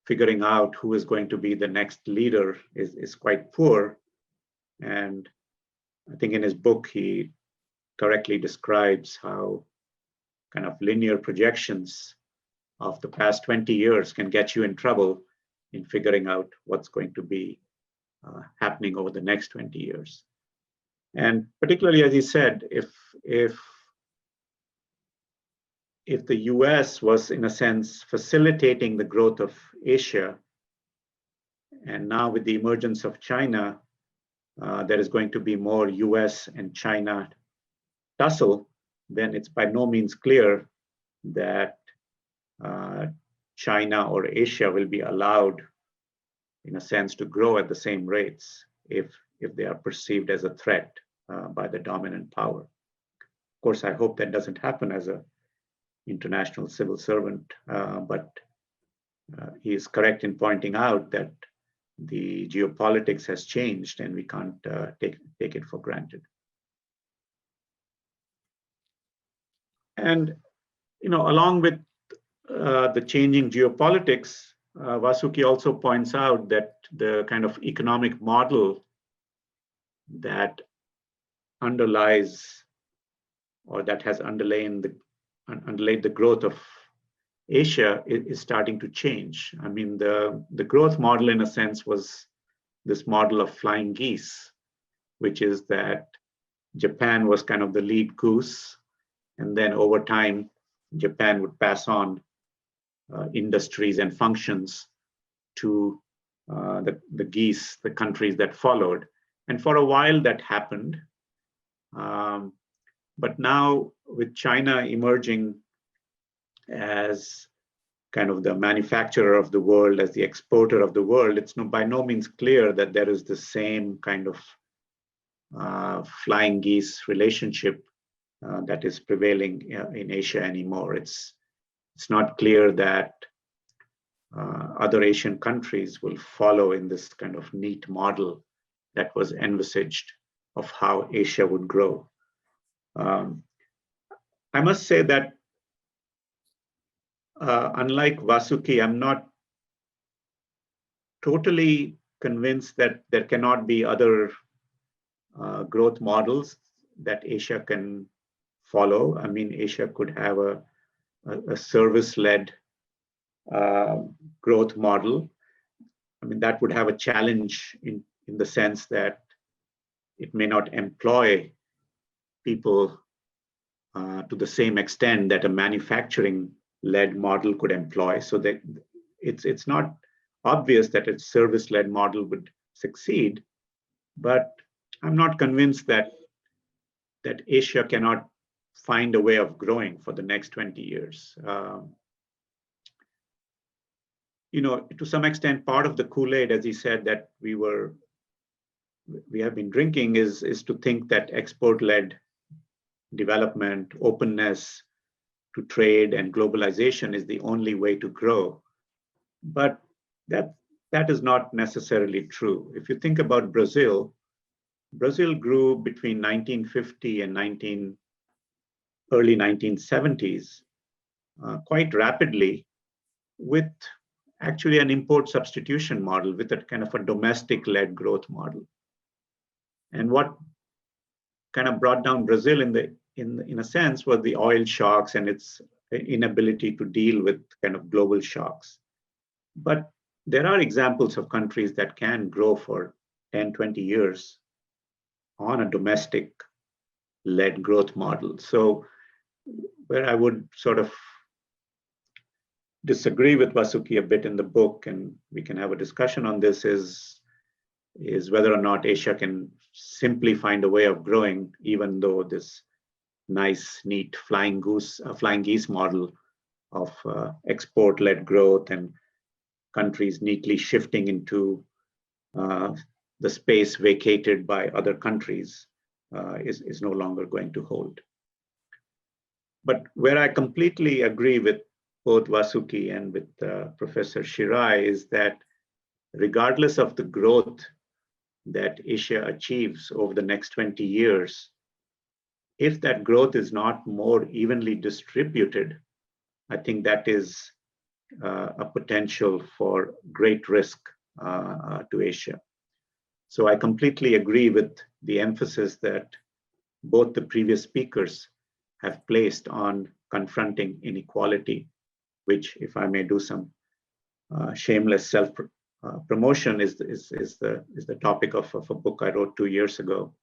[SPEAKER 5] figuring out who is going to be the next leader is quite poor. And I think in his book, he correctly describes how kind of linear projections of the past 20 years can get you in trouble in figuring out what's going to be happening over the next 20 years. And particularly, as he said, if the US was, in a sense, facilitating the growth of Asia, and now with the emergence of China, there is going to be more US and China tussle, then it's by no means clear that China or Asia will be allowed, in a sense, to grow at the same rates if they are perceived as a threat by the dominant power. Of course, I hope that doesn't happen as an international civil servant, but he is correct in pointing out that the geopolitics has changed and we can't take it for granted. And along with the changing geopolitics, Vasuki also points out that the kind of economic model that underlies or that has underlaid the growth of Asia is starting to change. I mean, the growth model, in a sense, was this model of flying geese, which is that Japan was kind of the lead goose, and then over time, Japan would pass on industries and functions to the geese, the countries that followed. And for a while that happened. But now with China emerging as kind of the manufacturer of the world, as the exporter of the world, it's by no means clear that there is the same kind of flying geese relationship that is prevailing in Asia anymore. It's not clear that other Asian countries will follow in this kind of neat model that was envisaged of how Asia would grow. I must say that unlike Vasuki, I'm not totally convinced that there cannot be other growth models that Asia can follow. I mean, Asia could have a service-led growth model. I mean, that would have a challenge in the sense that it may not employ people to the same extent that a manufacturing-led model could employ. So that it's not obvious that a service-led model would succeed, but I'm not convinced that Asia cannot find a way of growing for the next 20 years. To some extent, part of the Kool-Aid, as he said, that we have been drinking is to think that export-led development, openness to trade and globalization is the only way to grow. But that is not necessarily true. If you think about Brazil grew between 1950 and early 1970s quite rapidly with actually an import substitution model, with a kind of a domestic-led growth model. And what kind of brought down Brazil in a sense was the oil shocks and its inability to deal with kind of global shocks. But there are examples of countries that can grow for 10, 20 years on a domestic-led growth model. So where I would sort of disagree with Vasuki a bit in the book, and we can have a discussion on this, is whether or not Asia can simply find a way of growing, even though this nice, neat flying geese model of export-led growth and countries neatly shifting into the space vacated by other countries is no longer going to hold. But where I completely agree with both Vasuki and with Professor Shirai is that regardless of the growth that Asia achieves over the next 20 years, if that growth is not more evenly distributed, I think that is a potential for great risk to Asia. So I completely agree with the emphasis that both the previous speakers have placed on confronting inequality, which, if I may do some shameless self-promotion, is the topic of a book I wrote 2 years ago,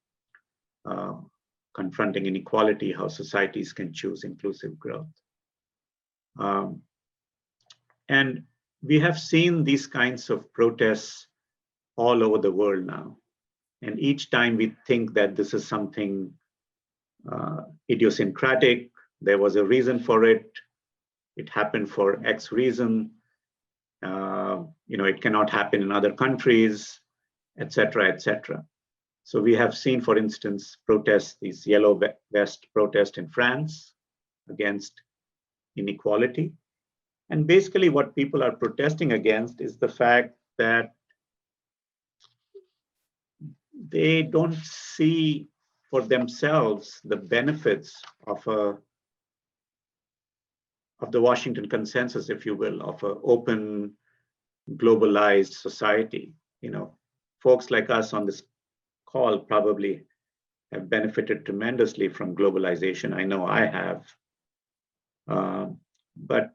[SPEAKER 5] Confronting Inequality, How Societies Can Choose Inclusive Growth. And we have seen these kinds of protests all over the world now. And each time we think that this is something idiosyncratic, there was a reason for it, it happened for X reason, it cannot happen in other countries, etc., etc. So we have seen, for instance, protests, these yellow vest protests in France against inequality. And basically what people are protesting against is the fact that they don't see for themselves the benefits of the Washington consensus, if you will, of an open, globalized society. Folks like us on this call probably have benefited tremendously from globalization. I know I have. But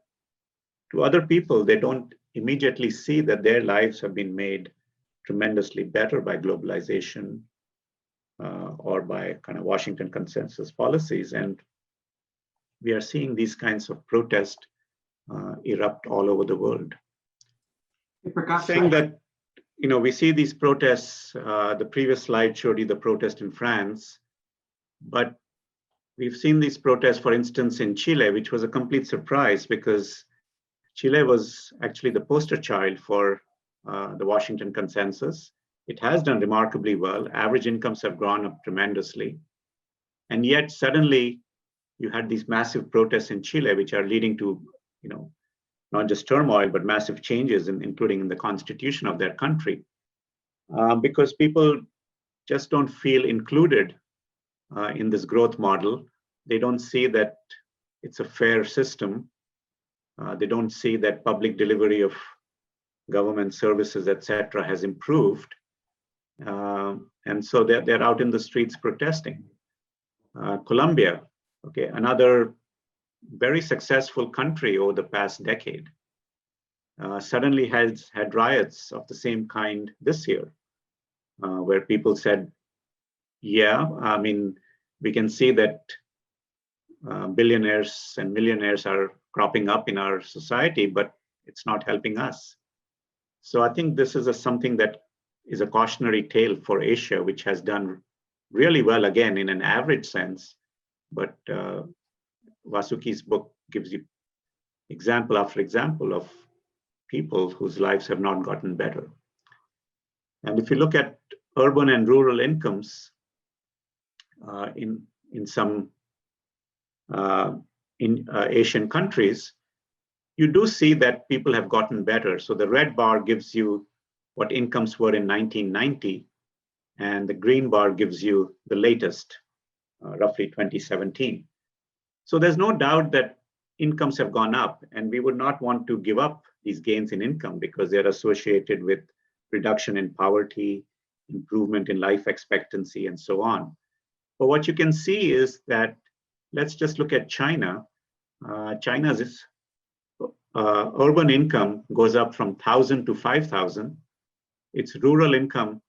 [SPEAKER 5] to other people, they don't immediately see that their lives have been made tremendously better by globalization or by kind of Washington consensus policies. And we are seeing these kinds of protests erupt all over the world. Saying that, we see these protests, the previous slide showed you the protest in France, but we've seen these protests, for instance, in Chile, which was a complete surprise because Chile was actually the poster child for the Washington consensus. It has done remarkably well. Average incomes have gone up tremendously. And yet suddenly you had these massive protests in Chile, which are leading to, not just turmoil, but massive changes, including in the constitution of their country, because people just don't feel included in this growth model. They don't see that it's a fair system. They don't see that public delivery of government services, etc., has improved. And so they're out in the streets protesting. Colombia, okay, another very successful country over the past decade, suddenly has had riots of the same kind this year, where people said, yeah, we can see that billionaires and millionaires are cropping up in our society, but it's not helping us. So I think this is something that is a cautionary tale for Asia, which has done really well, again, in an average sense. But Vasuki's book gives you example after example of people whose lives have not gotten better. And if you look at urban and rural incomes in some Asian countries, you do see that people have gotten better. So the red bar gives you what incomes were in 1990, and the green bar gives you the latest, roughly 2017. So there's no doubt that incomes have gone up, and we would not want to give up these gains in income because they're associated with reduction in poverty, improvement in life expectancy, and so on. But what you can see is that, let's just look at China. China's urban income goes up from 1,000 to 5,000. Its rural income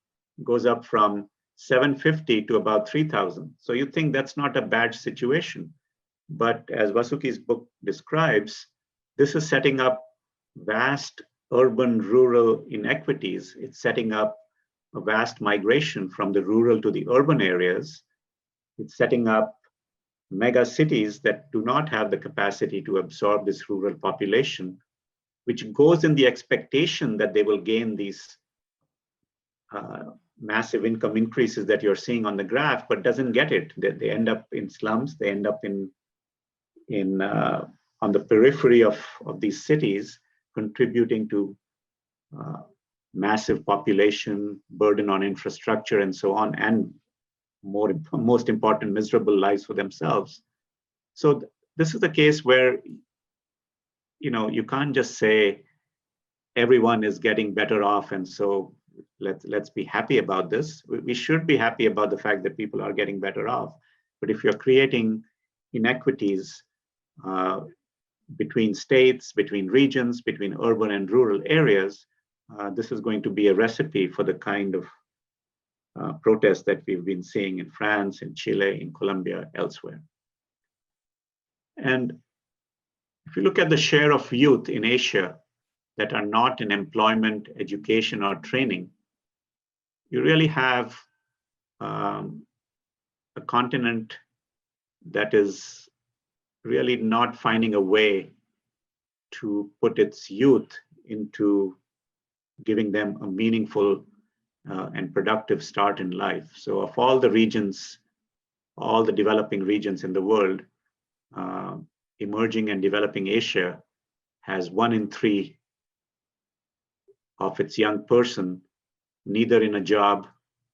[SPEAKER 5] goes up from 750 to about 3,000. So you think that's not a bad situation. But as Vasuki's book describes, this is setting up vast urban-rural inequities. It's setting up a vast migration from the rural to the urban areas. It's setting up mega cities that do not have the capacity to absorb this rural population, which goes in the expectation that they will gain these massive income increases that you're seeing on the graph, but doesn't get it. They end up in slums, they end up in on the periphery of these cities, contributing to massive population, burden on infrastructure, and so on, and most important, miserable lives for themselves. So this is the case where, you can't just say everyone is getting better off, and so let's be happy about this. We should be happy about the fact that people are getting better off. But if you're creating inequities between states, between regions, between urban and rural areas, this is going to be a recipe for the kind of protests that we've been seeing in France, in Chile, in Colombia, elsewhere. And if you look at the share of youth in Asia that are not in employment, education, or training, you really have a continent that is really not finding a way to put its youth into giving them a meaningful and productive start in life. So of all the regions, all the developing regions in the world, emerging and developing Asia has 1 in 3 of its young person neither in a job,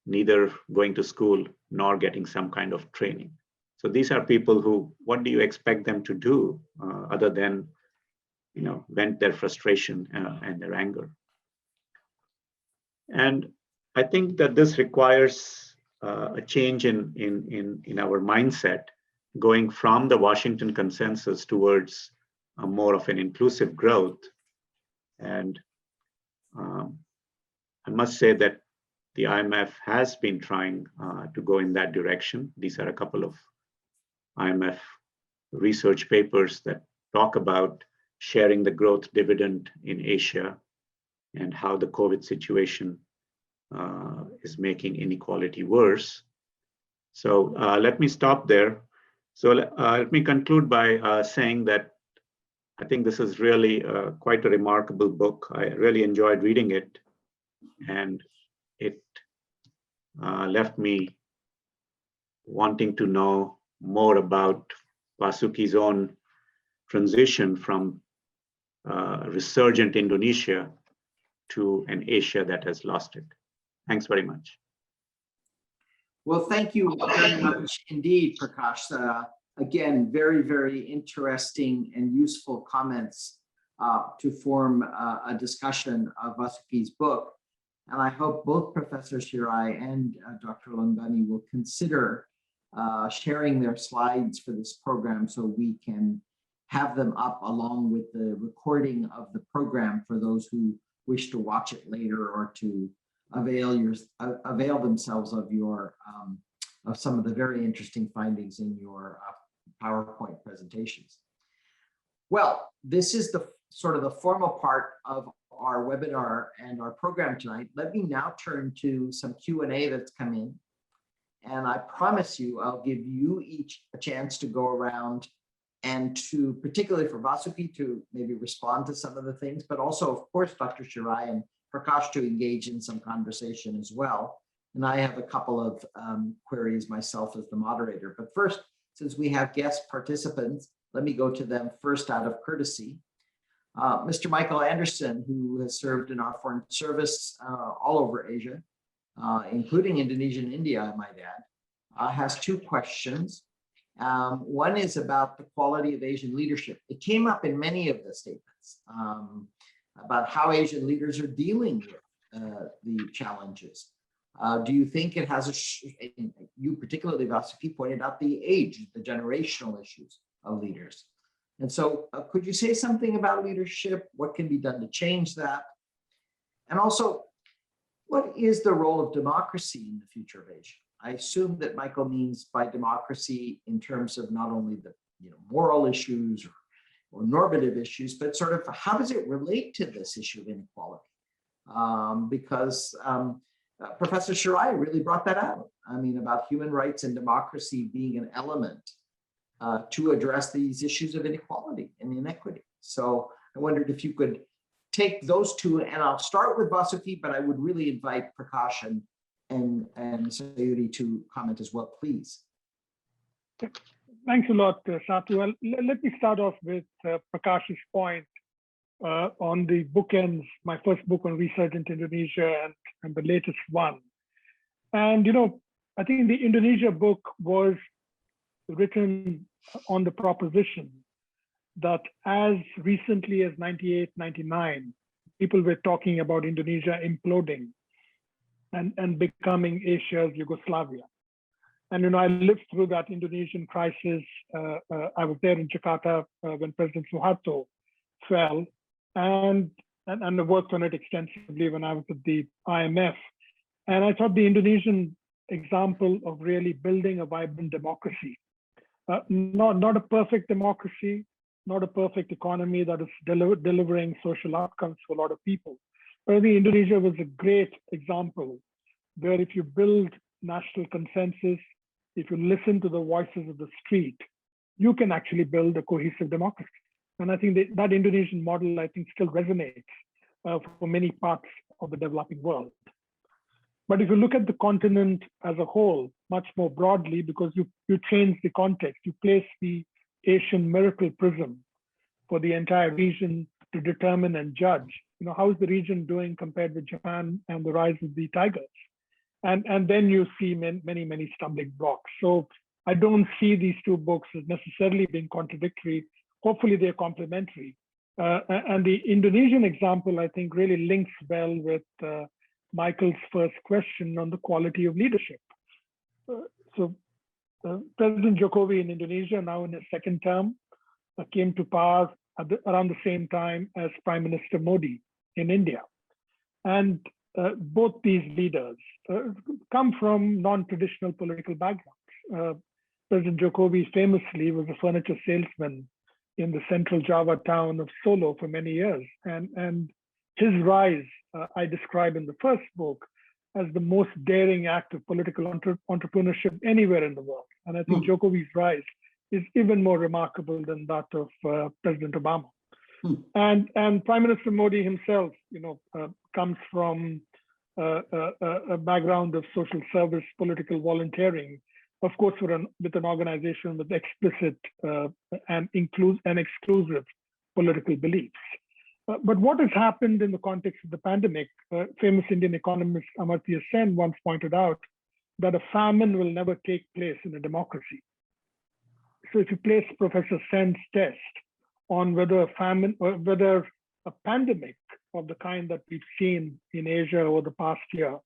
[SPEAKER 5] neither going to school, nor getting some kind of training. So these are people who, what do you expect them to do other than, vent their frustration and their anger? And I think that this requires a change in our mindset, going from the Washington consensus towards more of an inclusive growth. And I must say that the IMF has been trying to go in that direction. These are a couple of IMF research papers that talk about sharing the growth dividend in Asia and how the COVID situation is making inequality worse. So let me stop there. So let me conclude by saying that I think this is really quite a remarkable book. I really enjoyed reading it, and it left me wanting to know more about Vasuki's own transition from resurgent Indonesia to an Asia that has lost it. Thanks very much.
[SPEAKER 2] Well, thank you very much indeed, Prakash. Again, very, very interesting and useful comments to form a discussion of Vasuki's book. And I hope both Professor Shirai and Dr. Longani will consider sharing their slides for this program so we can have them up along with the recording of the program for those who wish to watch it later or to avail themselves of your of some of the very interesting findings in your PowerPoint presentations. Well, this is the sort of the formal part of our webinar and our program tonight. Let me now turn to some Q&A that's come in. And I promise you, I'll give you each a chance to go around and to, particularly for Vasuki, to maybe respond to some of the things, but also, of course, Dr. Shirai and Prakash to engage in some conversation as well. And I have a couple of queries myself as the moderator. But first, since we have guest participants, let me go to them first out of courtesy. Mr. Michael Anderson, who has served in our foreign service all over Asia, including Indonesia and India, I might add, has 2 questions. One is about the quality of Asian leadership. It came up in many of the statements about how Asian leaders are dealing with the challenges. Do you think it has you particularly, Vasuki, pointed out the age, the generational issues of leaders. And so could you say something about leadership? What can be done to change that? And also, what is the role of democracy in the future of Asia? I assume that Michael means by democracy in terms of not only the moral issues or normative issues, but sort of how does it relate to this issue of inequality? Because Professor Shirai really brought that out. I mean, about human rights and democracy being an element to address these issues of inequality and inequity. So I wondered if you could take those 2, and I'll start with Vasuki, but I would really invite Prakash and Sayuri to comment as well, please.
[SPEAKER 3] Thanks a lot, Satu. Well, let me start off with Prakash's point on the bookends, my first book on Resurgent Indonesia and the latest one. And, I think the Indonesia book was written on the proposition that as recently as 98, 99, people were talking about Indonesia imploding and becoming Asia's Yugoslavia. And I lived through that Indonesian crisis. I was there in Jakarta when President Suharto fell, and I worked on it extensively when I was at the IMF. And I thought the Indonesian example of really building a vibrant democracy, not a perfect democracy, not a perfect economy that is delivering social outcomes for a lot of people. But I think Indonesia was a great example where if you build national consensus, if you listen to the voices of the street, you can actually build a cohesive democracy. And I think that Indonesian model, I think, still resonates for many parts of the developing world. But if you look at the continent as a whole, much more broadly, because you change the context, you place the Asian miracle prism for the entire region to determine and judge, how is the region doing compared with Japan and the rise of the tigers? And then you see many stumbling blocks. So I don't see these two books as necessarily being contradictory. Hopefully they're complementary. And the Indonesian example, I think, really links well with Michael's first question on the quality of leadership. President Jokowi in Indonesia, now in his second term, came to power around the same time as Prime Minister Modi in India. And both these leaders come from non-traditional political backgrounds. President Jokowi famously was a furniture salesman in the central Java town of Solo for many years. And his rise, I describe in the first book, as the most daring act of political entrepreneurship anywhere in the world. And I think Jokowi's rise is even more remarkable than that of President Obama. And Prime Minister Modi himself, comes from a background of social service, political volunteering, of course, with an organization with explicit and exclusive political beliefs. But what has happened in the context of the pandemic, famous Indian economist Amartya Sen once pointed out that a famine will never take place in a democracy. So if you place Professor Sen's test on whether a famine or whether a pandemic of the kind that we've seen in Asia over the past year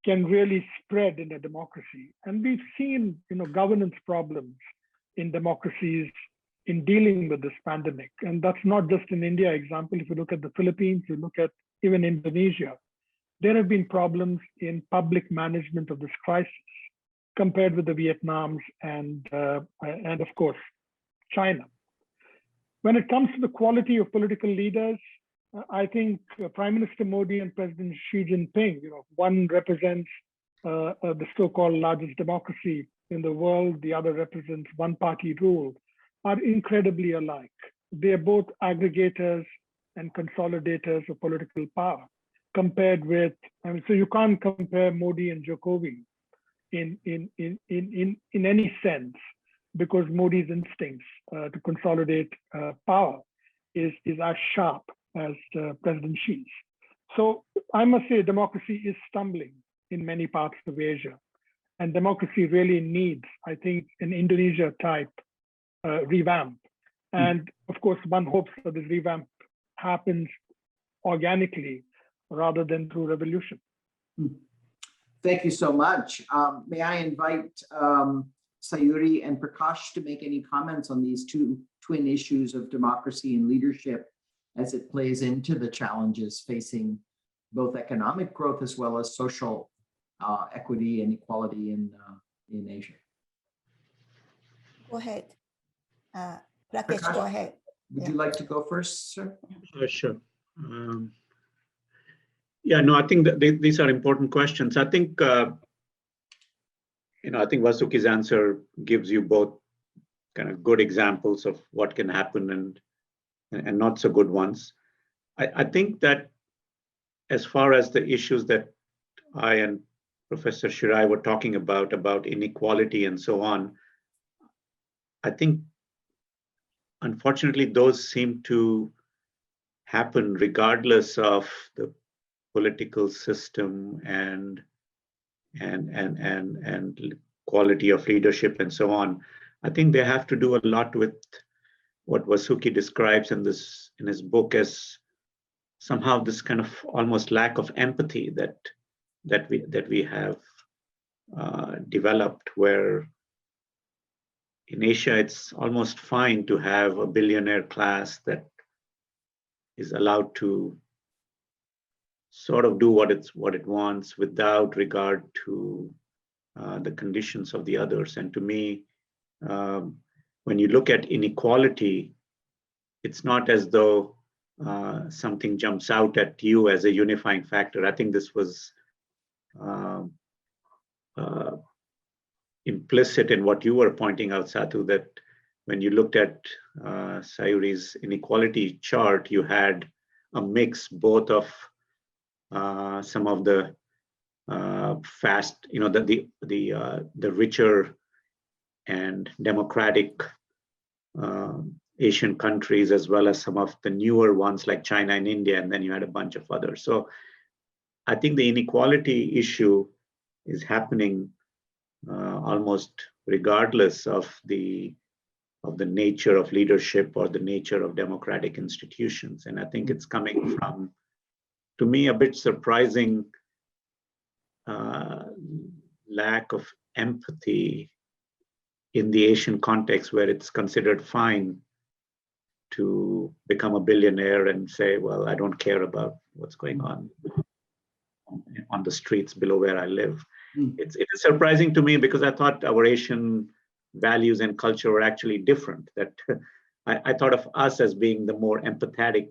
[SPEAKER 3] can really spread in a democracy. And we've seen, governance problems in democracies in dealing with this pandemic. And that's not just an India example. If you look at the Philippines, you look at even Indonesia, there have been problems in public management of this crisis compared with the Vietnams and of course, China. When it comes to the quality of political leaders, I think Prime Minister Modi and President Xi Jinping, one represents the so-called largest democracy in the world, the other represents one-party rule, are incredibly alike. They are both aggregators and consolidators of political power compared with, so you can't compare Modi and Jokowi in any sense, because Modi's instincts to consolidate power is as sharp as President Xi's. So I must say democracy is stumbling in many parts of Asia. And democracy really needs, I think, an Indonesia type revamp. And of course, one hopes that this revamp happens organically rather than through revolution.
[SPEAKER 2] Thank you so much. May I invite Sayuri and Prakash to make any comments on these two twin issues of democracy and leadership as it plays into the challenges facing both economic growth as well as social equity and equality in Asia.
[SPEAKER 4] Go ahead. Prakash, go ahead.
[SPEAKER 2] Would you like to go first, sir?
[SPEAKER 5] Sure. Yeah, no, I think that these are important questions. I think, I think Vasuki's answer gives you both kind of good examples of what can happen and not so good ones. I think that as far as the issues that I and Professor Shirai were talking about inequality and so on, I think, unfortunately, those seem to happen regardless of the political system and quality of leadership and so on. I think they have to do a lot with what Vasuki describes in his book as somehow this kind of almost lack of empathy that we have developed, where in Asia it's almost fine to have a billionaire class that is allowed to sort of do what it wants without regard to the conditions of the others. And to me, when you look at inequality, it's not as though something jumps out at you as a unifying factor. I think this was implicit in what you were pointing out, Satu, that when you looked at Sayuri's inequality chart, you had a mix both of some of the fast, the richer and democratic Asian countries, as well as some of the newer ones like China and India, and then you had a bunch of others. So I think the inequality issue is happening almost regardless of the nature of leadership or the nature of democratic institutions. And I think it's coming from, to me, a bit surprising lack of empathy in the Asian context, where it's considered fine to become a billionaire and say, well, I don't care about what's going on the streets below where I live. It is surprising to me, because I thought our Asian values and culture were actually different, that I thought of us as being the more empathetic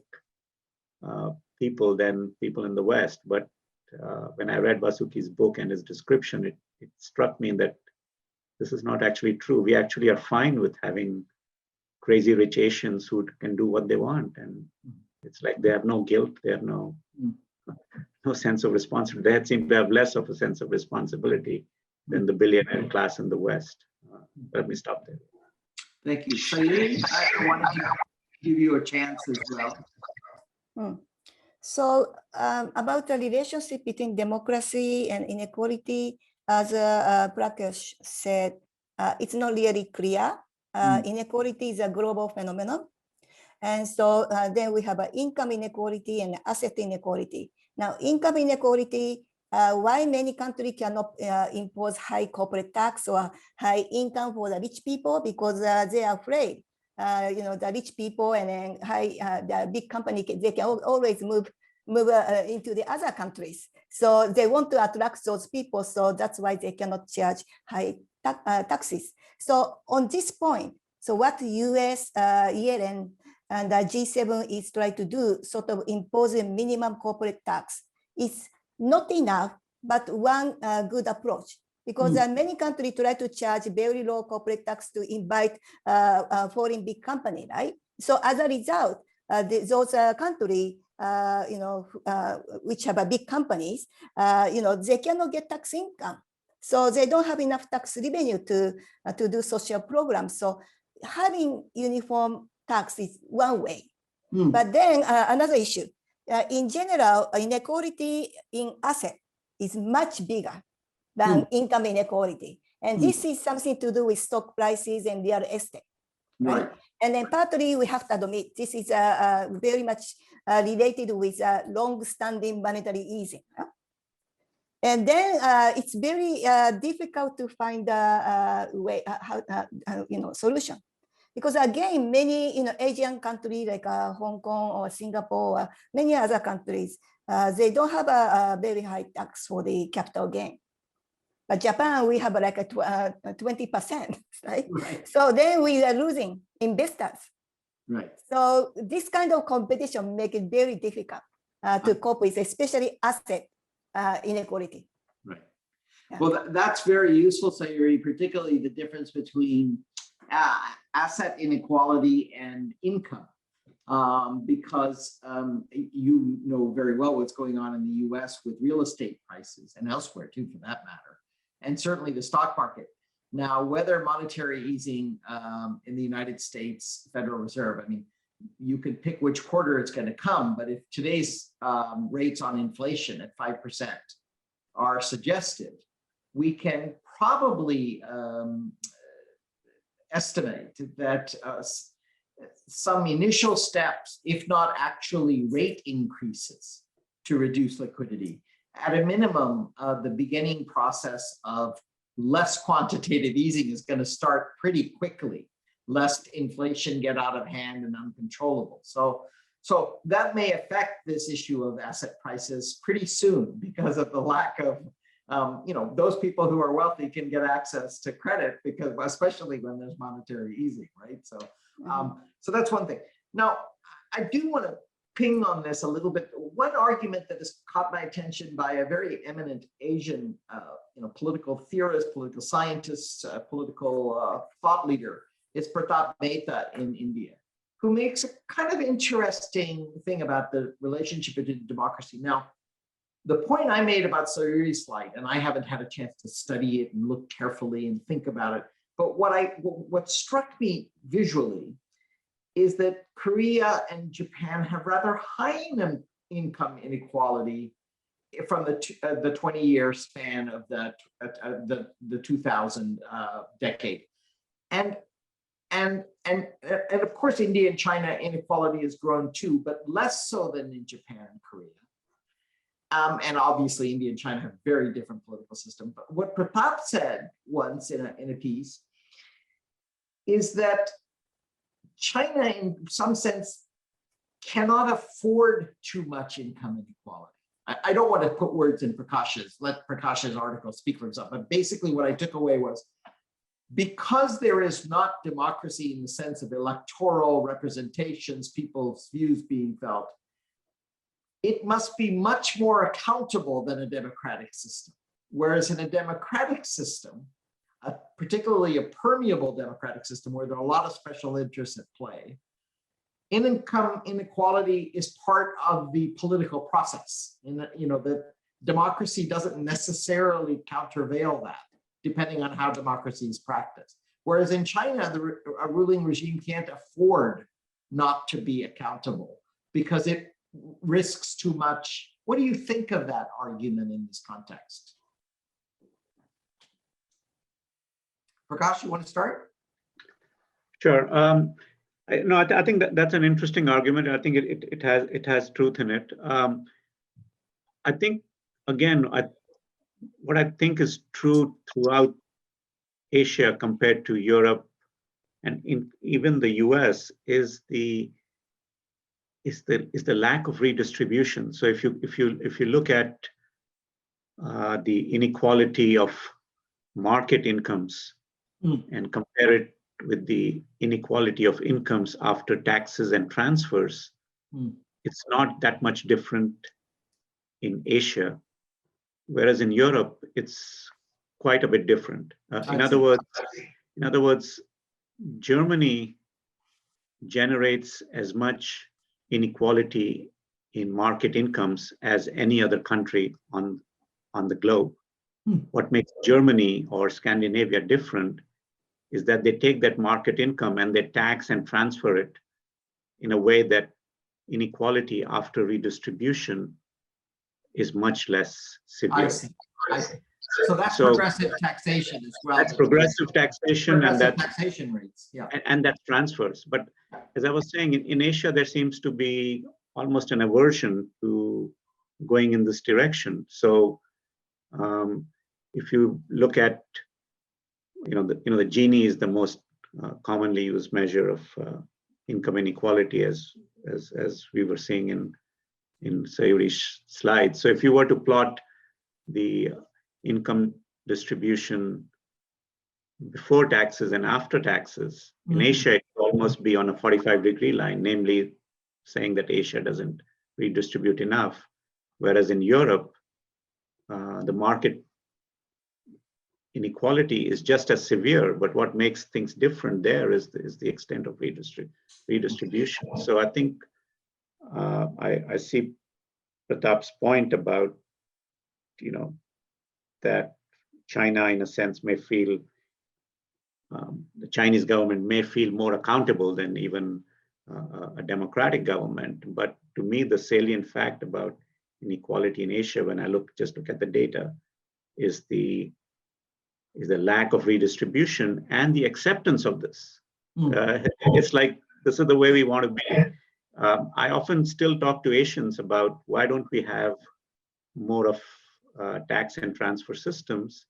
[SPEAKER 5] people than people in the West. But when I read Vasuki's book and his description, it struck me that this is not actually true. We actually are fine with having crazy rich Asians who can do what they want. And it's like they have no guilt, they have no sense of responsibility. They seem to have less of a sense of responsibility than the billionaire class in the West. Let me stop there.
[SPEAKER 2] Thank you. Sayuri, I wanted to give you a chance as well.
[SPEAKER 4] So about the relationship between democracy and inequality, as Prakash said, it's not really clear. Inequality is a global phenomenon. And so then we have income inequality and asset inequality. Now, income inequality, why many countries cannot impose high corporate tax or high income for the rich people? Because they are afraid, the rich people and then the big company, they can always move into the other countries. So they want to attract those people. So that's why they cannot charge high taxes. So on this point, so what US, ELN, and the G7 is trying to do, sort of imposing minimum corporate tax, is not enough, but one good approach. Because many countries try to charge very low corporate tax to invite foreign big company, right? So as a result, those countries, which have big companies, they cannot get tax income. So they don't have enough tax revenue to do social programs. So having uniform tax is one way. But then another issue, in general, inequality in asset is much bigger than income inequality. And this is something to do with stock prices and real estate. Right? And then partly we have to admit, this is very much related with long-standing monetary easing. And then it's very difficult to find a way, solution. Because again, many Asian countries like Hong Kong or Singapore or many other countries, they don't have a very high tax for the capital gain. But Japan, we have like a 20%, right? So then we are losing investors. Right. So this kind of competition makes it very difficult to cope with, especially asset inequality.
[SPEAKER 2] Right. Yeah. Well, that's very useful, Sayuri, particularly the difference between asset inequality and income, because you know very well what's going on in the US with real estate prices and elsewhere too, for that matter, and certainly the stock market. Now, whether monetary easing in the United States Federal Reserve, I mean, you can pick which quarter it's going to come, but if today's rates on inflation at 5% are suggestive, we can probably estimate that some initial steps, if not actually rate increases to reduce liquidity, at a minimum, the beginning process of less quantitative easing is going to start pretty quickly, lest inflation get out of hand and uncontrollable. So that may affect this issue of asset prices pretty soon because of the lack of, those people who are wealthy can get access to credit because, especially when there's monetary easing, right? So, so that's one thing. Now, I do want to ping on this a little bit. One argument that has caught my attention by a very eminent Asian, political theorist, political scientist, political thought leader is Pratap Mehta in India, who makes a kind of interesting thing about the relationship between democracy. Now, the point I made about Sayuri's slide, and I haven't had a chance to study it and look carefully and think about it, but what struck me visually is that Korea and Japan have rather high income inequality from the 20-year span of the 2000 decade, and of course India and China inequality has grown too, but less so than in Japan and Korea. And obviously India and China have very different political systems. But what Pratap said once in a piece is that China, in some sense, cannot afford too much income inequality. I don't want to put words in Prakash's, let Prakash's article speak for himself, but basically what I took away was, because there is not democracy in the sense of electoral representations, people's views being felt, it must be much more accountable than a democratic system. Whereas in a democratic system, particularly a permeable democratic system where there are a lot of special interests at play, income inequality is part of the political process. The democracy doesn't necessarily countervail that, depending on how democracy is practiced. Whereas in China, a ruling regime can't afford not to be accountable because it risks too much. What do you think of that argument in this context? Prakash, you want to start?
[SPEAKER 5] Sure. I think that's an interesting argument. I think it has truth in it. I think, again, what I think is true throughout Asia compared to Europe and even the US is the lack of redistribution. So if you look at the inequality of market incomes and compare it with the inequality of incomes after taxes and transfers, it's not that much different in Asia, whereas in Europe it's quite a bit different. In other words, Germany generates as much inequality in market incomes as any other country on the globe. What makes Germany or Scandinavia different is that they take that market income and they tax and transfer it in a way that inequality after redistribution is much less severe.
[SPEAKER 2] I see. So that's progressive taxation as well.
[SPEAKER 5] That's progressive taxation, and that's
[SPEAKER 2] taxation rates, yeah.
[SPEAKER 5] And that transfers. But as I was saying, in Asia, there seems to be almost an aversion to going in this direction. So if you look at, the Gini is the most commonly used measure of income inequality, as we were seeing in Sayuri's slide. So if you were to plot the income distribution before taxes and after taxes, in Asia, it would almost be on a 45-degree line, namely saying that Asia doesn't redistribute enough. Whereas in Europe, the market inequality is just as severe, but what makes things different there is the extent of redistribution. So I think I see Pratap's point about, that China, in a sense, may feel the Chinese government may feel more accountable than even a democratic government. But to me, the salient fact about inequality in Asia, when I just look at the data, is the lack of redistribution and the acceptance of this. It's like, this is the way we want to be. I often still talk to Asians about why don't we have more of tax and transfer systems,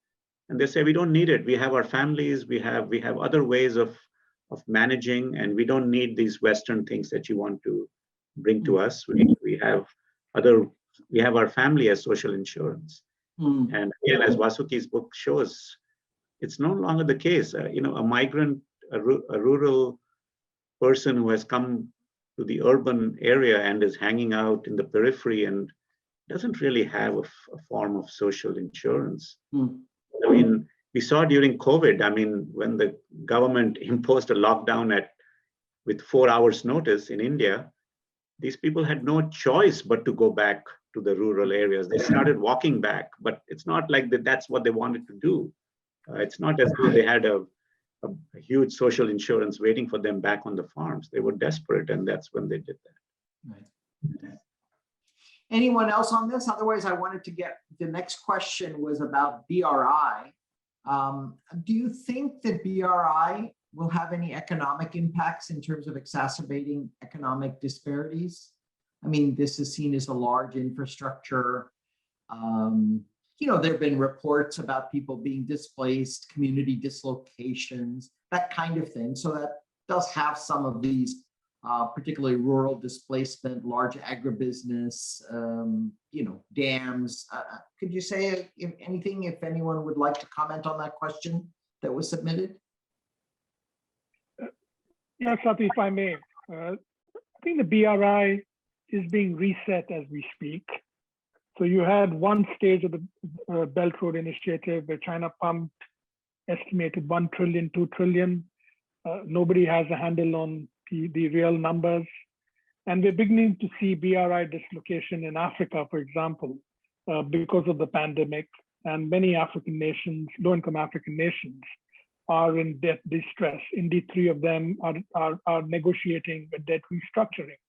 [SPEAKER 5] and they say we don't need it. We have our families. We have other ways of managing, and we don't need these Western things that you want to bring to us. We have our family as social insurance. And again, as Vasuki's book shows, it's no longer the case. A migrant, a rural person who has come to the urban area and is hanging out in the periphery and doesn't really have a form of social insurance. I mean, we saw during COVID, when the government imposed a lockdown with 4 hours notice in India, these people had no choice but to go back to the rural areas. They started walking back, but it's not like that's what they wanted to do. It's not as though they had a huge social insurance waiting for them back on the farms. They were desperate, and that's when they did that.
[SPEAKER 2] Right. Anyone else on this? Otherwise, I wanted to get, the next question was about BRI. Do you think that BRI will have any economic impacts in terms of exacerbating economic disparities? This is seen as a large infrastructure. There have been reports about people being displaced, community dislocations, that kind of thing. So that does have some of these, particularly rural displacement, large agribusiness, dams. Could you say if anyone would like to comment on that question that was submitted?
[SPEAKER 3] Yes, Sati, if I may. I think the BRI is being reset as we speak. So you had one stage of the Belt Road Initiative where China pumped estimated 1 trillion, 2 trillion. Nobody has a handle on the real numbers. And we're beginning to see BRI dislocation in Africa, for example, because of the pandemic. And many African nations, low-income African nations, are in debt distress. Indeed, 3 of them are negotiating a debt restructuring.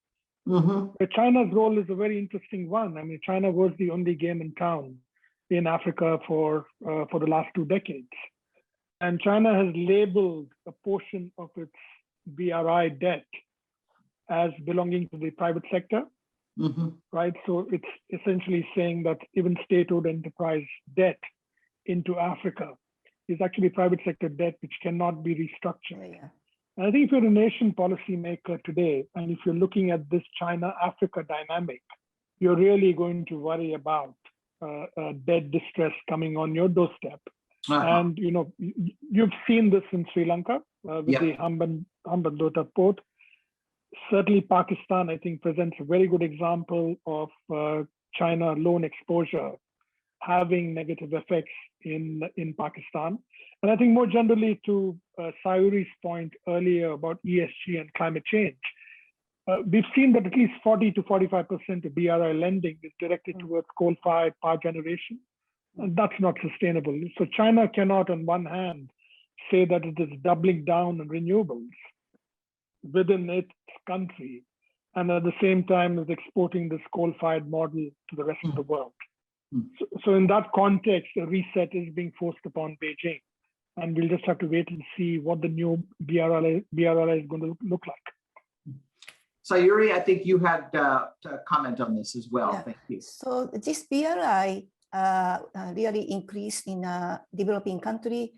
[SPEAKER 3] But China's role is a very interesting one. China was the only game in town in Africa for the last 2 decades. And China has labeled a portion of its BRI debt as belonging to the private sector, right? So it's essentially saying that even state-owned enterprise debt into Africa is actually private sector debt which cannot be restructured. And I think if you're a nation policymaker today, and if you're looking at this China-Africa dynamic, you're really going to worry about debt distress coming on your doorstep. And you've seen this in Sri Lanka with the Hambantota port. Certainly Pakistan, I think, presents a very good example of China loan exposure having negative effects in Pakistan. And I think more generally to Sayuri's point earlier about ESG and climate change, we've seen that at least 40 to 45% of BRI lending is directed towards coal-fired power generation. And that's not sustainable. So China cannot, on one hand, say that it is doubling down on renewables within its country, and at the same time is exporting this coal-fired model to the rest of the world. So in that context, a reset is being forced upon Beijing. And we'll just have to wait and see what the new BRI is going to look like.
[SPEAKER 2] Sayuri, I think you had to comment on this as well. Thank you.
[SPEAKER 4] So this BRI really increased in a developing country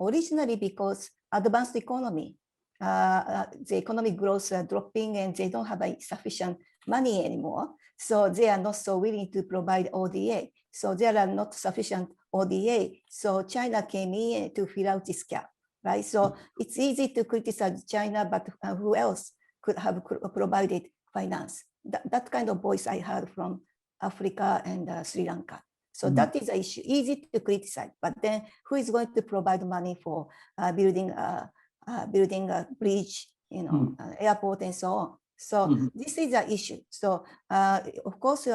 [SPEAKER 4] originally because advanced economy, the economic growth are dropping and they don't have sufficient money anymore. So they are not so willing to provide ODA. So there are not sufficient ODA. So China came in to fill out this gap, right? So it's easy to criticize China, but who else could have provided finance? That kind of voice I heard from Africa and Sri Lanka. So that is an issue, easy to criticize, but then who is going to provide money for building a bridge, airport and so on? So this is an issue. So of course,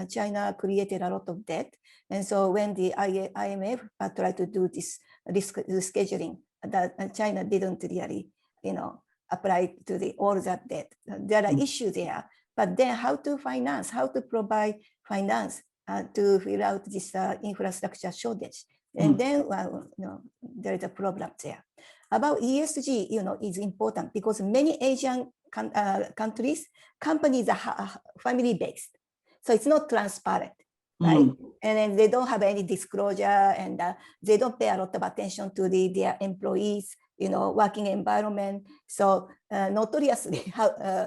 [SPEAKER 4] China created a lot of debt. And so when the IMF tried to do this rescheduling that China didn't really, apply to all that debt. There are issues there, but then how to finance, how to provide finance to fill out this infrastructure shortage. And then, there is a problem there. About ESG, is important because many Asian countries, companies are family-based. So it's not transparent, right? And then they don't have any disclosure, and they don't pay a lot of attention to their employees, working environment. So notoriously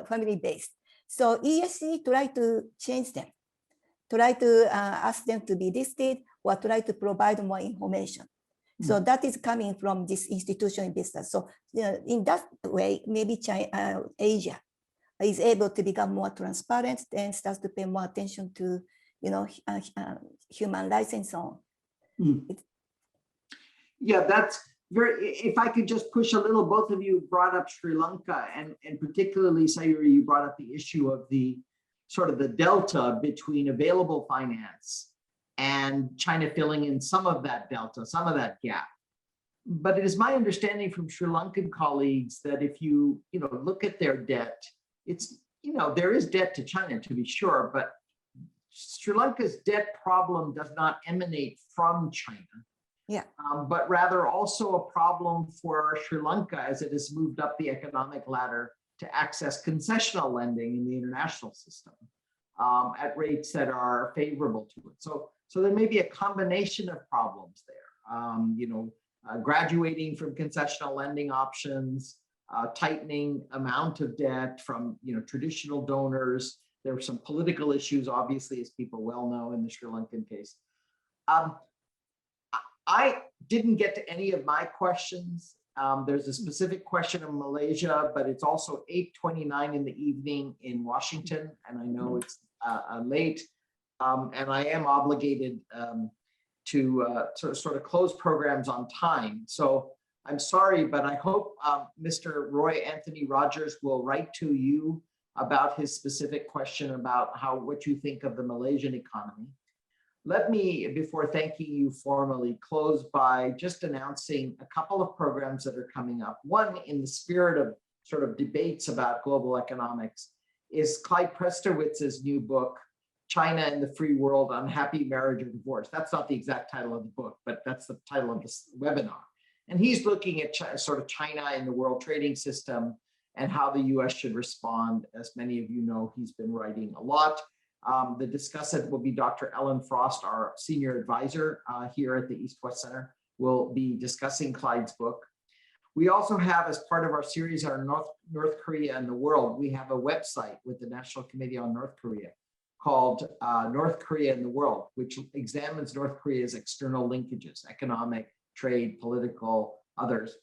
[SPEAKER 4] family-based. So ESG try to change them, try to ask them to be listed or try to provide more information. So that is coming from this institutional business. So in that way, maybe Asia is able to become more transparent and starts to pay more attention to, human rights and so on.
[SPEAKER 2] Yeah, that's very, if I could just push a little, both of you brought up Sri Lanka, and particularly Sayuri, you brought up the issue of the sort of the delta between available finance and China filling in some of that delta, some of that gap. But it is my understanding from Sri Lankan colleagues that if you, look at their debt, it's, there is debt to China to be sure, but Sri Lanka's debt problem does not emanate from China.
[SPEAKER 4] Yeah.
[SPEAKER 2] But rather also a problem for Sri Lanka as it has moved up the economic ladder to access concessional lending in the international system at rates that are favorable to it. So there may be a combination of problems there. Graduating from concessional lending options, tightening amount of debt from traditional donors. There were some political issues, obviously, as people well know in the Sri Lankan case. I didn't get to any of my questions. There's a specific question in Malaysia, but it's also 8:29 in the evening in Washington, and I know it's late, and I am obligated to sort of close programs on time. So I'm sorry, but I hope Mr. Roy Anthony Rogers will write to you about his specific question about what you think of the Malaysian economy. Let me, before thanking you formally, close by just announcing a couple of programs that are coming up. One, in the spirit of sort of debates about global economics, is Clyde Prestowitz's new book, China and the Free World, Unhappy Marriage or Divorce. That's not the exact title of the book, but that's the title of this webinar. And he's looking at sort of China in the world trading system and how the US should respond. As many of you know, he's been writing a lot. The discussant will be Dr. Ellen Frost, our senior advisor here at the East-West Center. We'll be discussing Clyde's book. We also have, as part of our series on North Korea and the world, we have a website with the National Committee on North Korea called North Korea and the World, which examines North Korea's external linkages, economic, trade, political, others.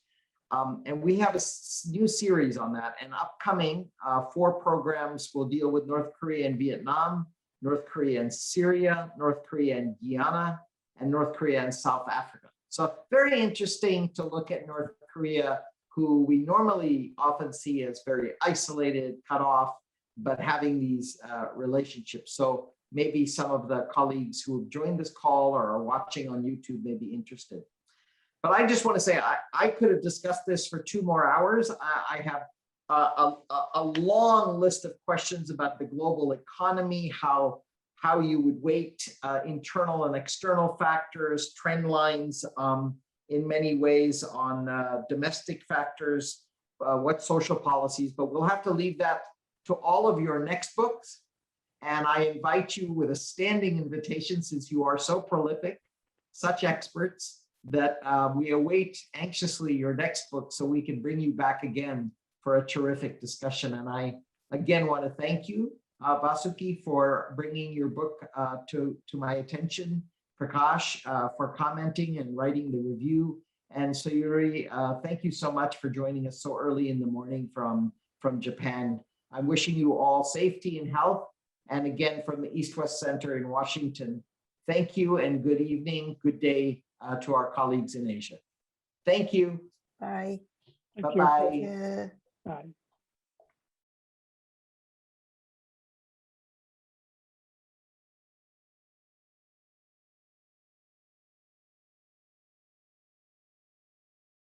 [SPEAKER 2] And we have a new series on that, and upcoming 4 programs will deal with North Korea and Vietnam, North Korea and Syria, North Korea and Guyana, and North Korea and South Africa. So very interesting to look at North Korea, who we normally often see as very isolated, cut off, but having these relationships. So maybe some of the colleagues who have joined this call or are watching on YouTube may be interested. But I just want to say, I could have discussed this for 2 more hours. I have a long list of questions about the global economy, how you would weight internal and external factors, trend lines in many ways on domestic factors, what social policies, but we'll have to leave that to all of your next books. And I invite you with a standing invitation, since you are so prolific, such experts, that we await anxiously your next book so we can bring you back again for a terrific discussion. And I, again, want to thank you, Vasuki, for bringing your book to my attention, Prakash, for commenting and writing the review, and Sayuri, thank you so much for joining us so early in the morning from Japan. I'm wishing you all safety and health. And again, from the East-West Center in Washington, thank you and good evening, good day to our colleagues in Asia. Thank you.
[SPEAKER 4] Bye.
[SPEAKER 3] Thank you.
[SPEAKER 2] Bye-bye.
[SPEAKER 4] Yeah.
[SPEAKER 3] Bye.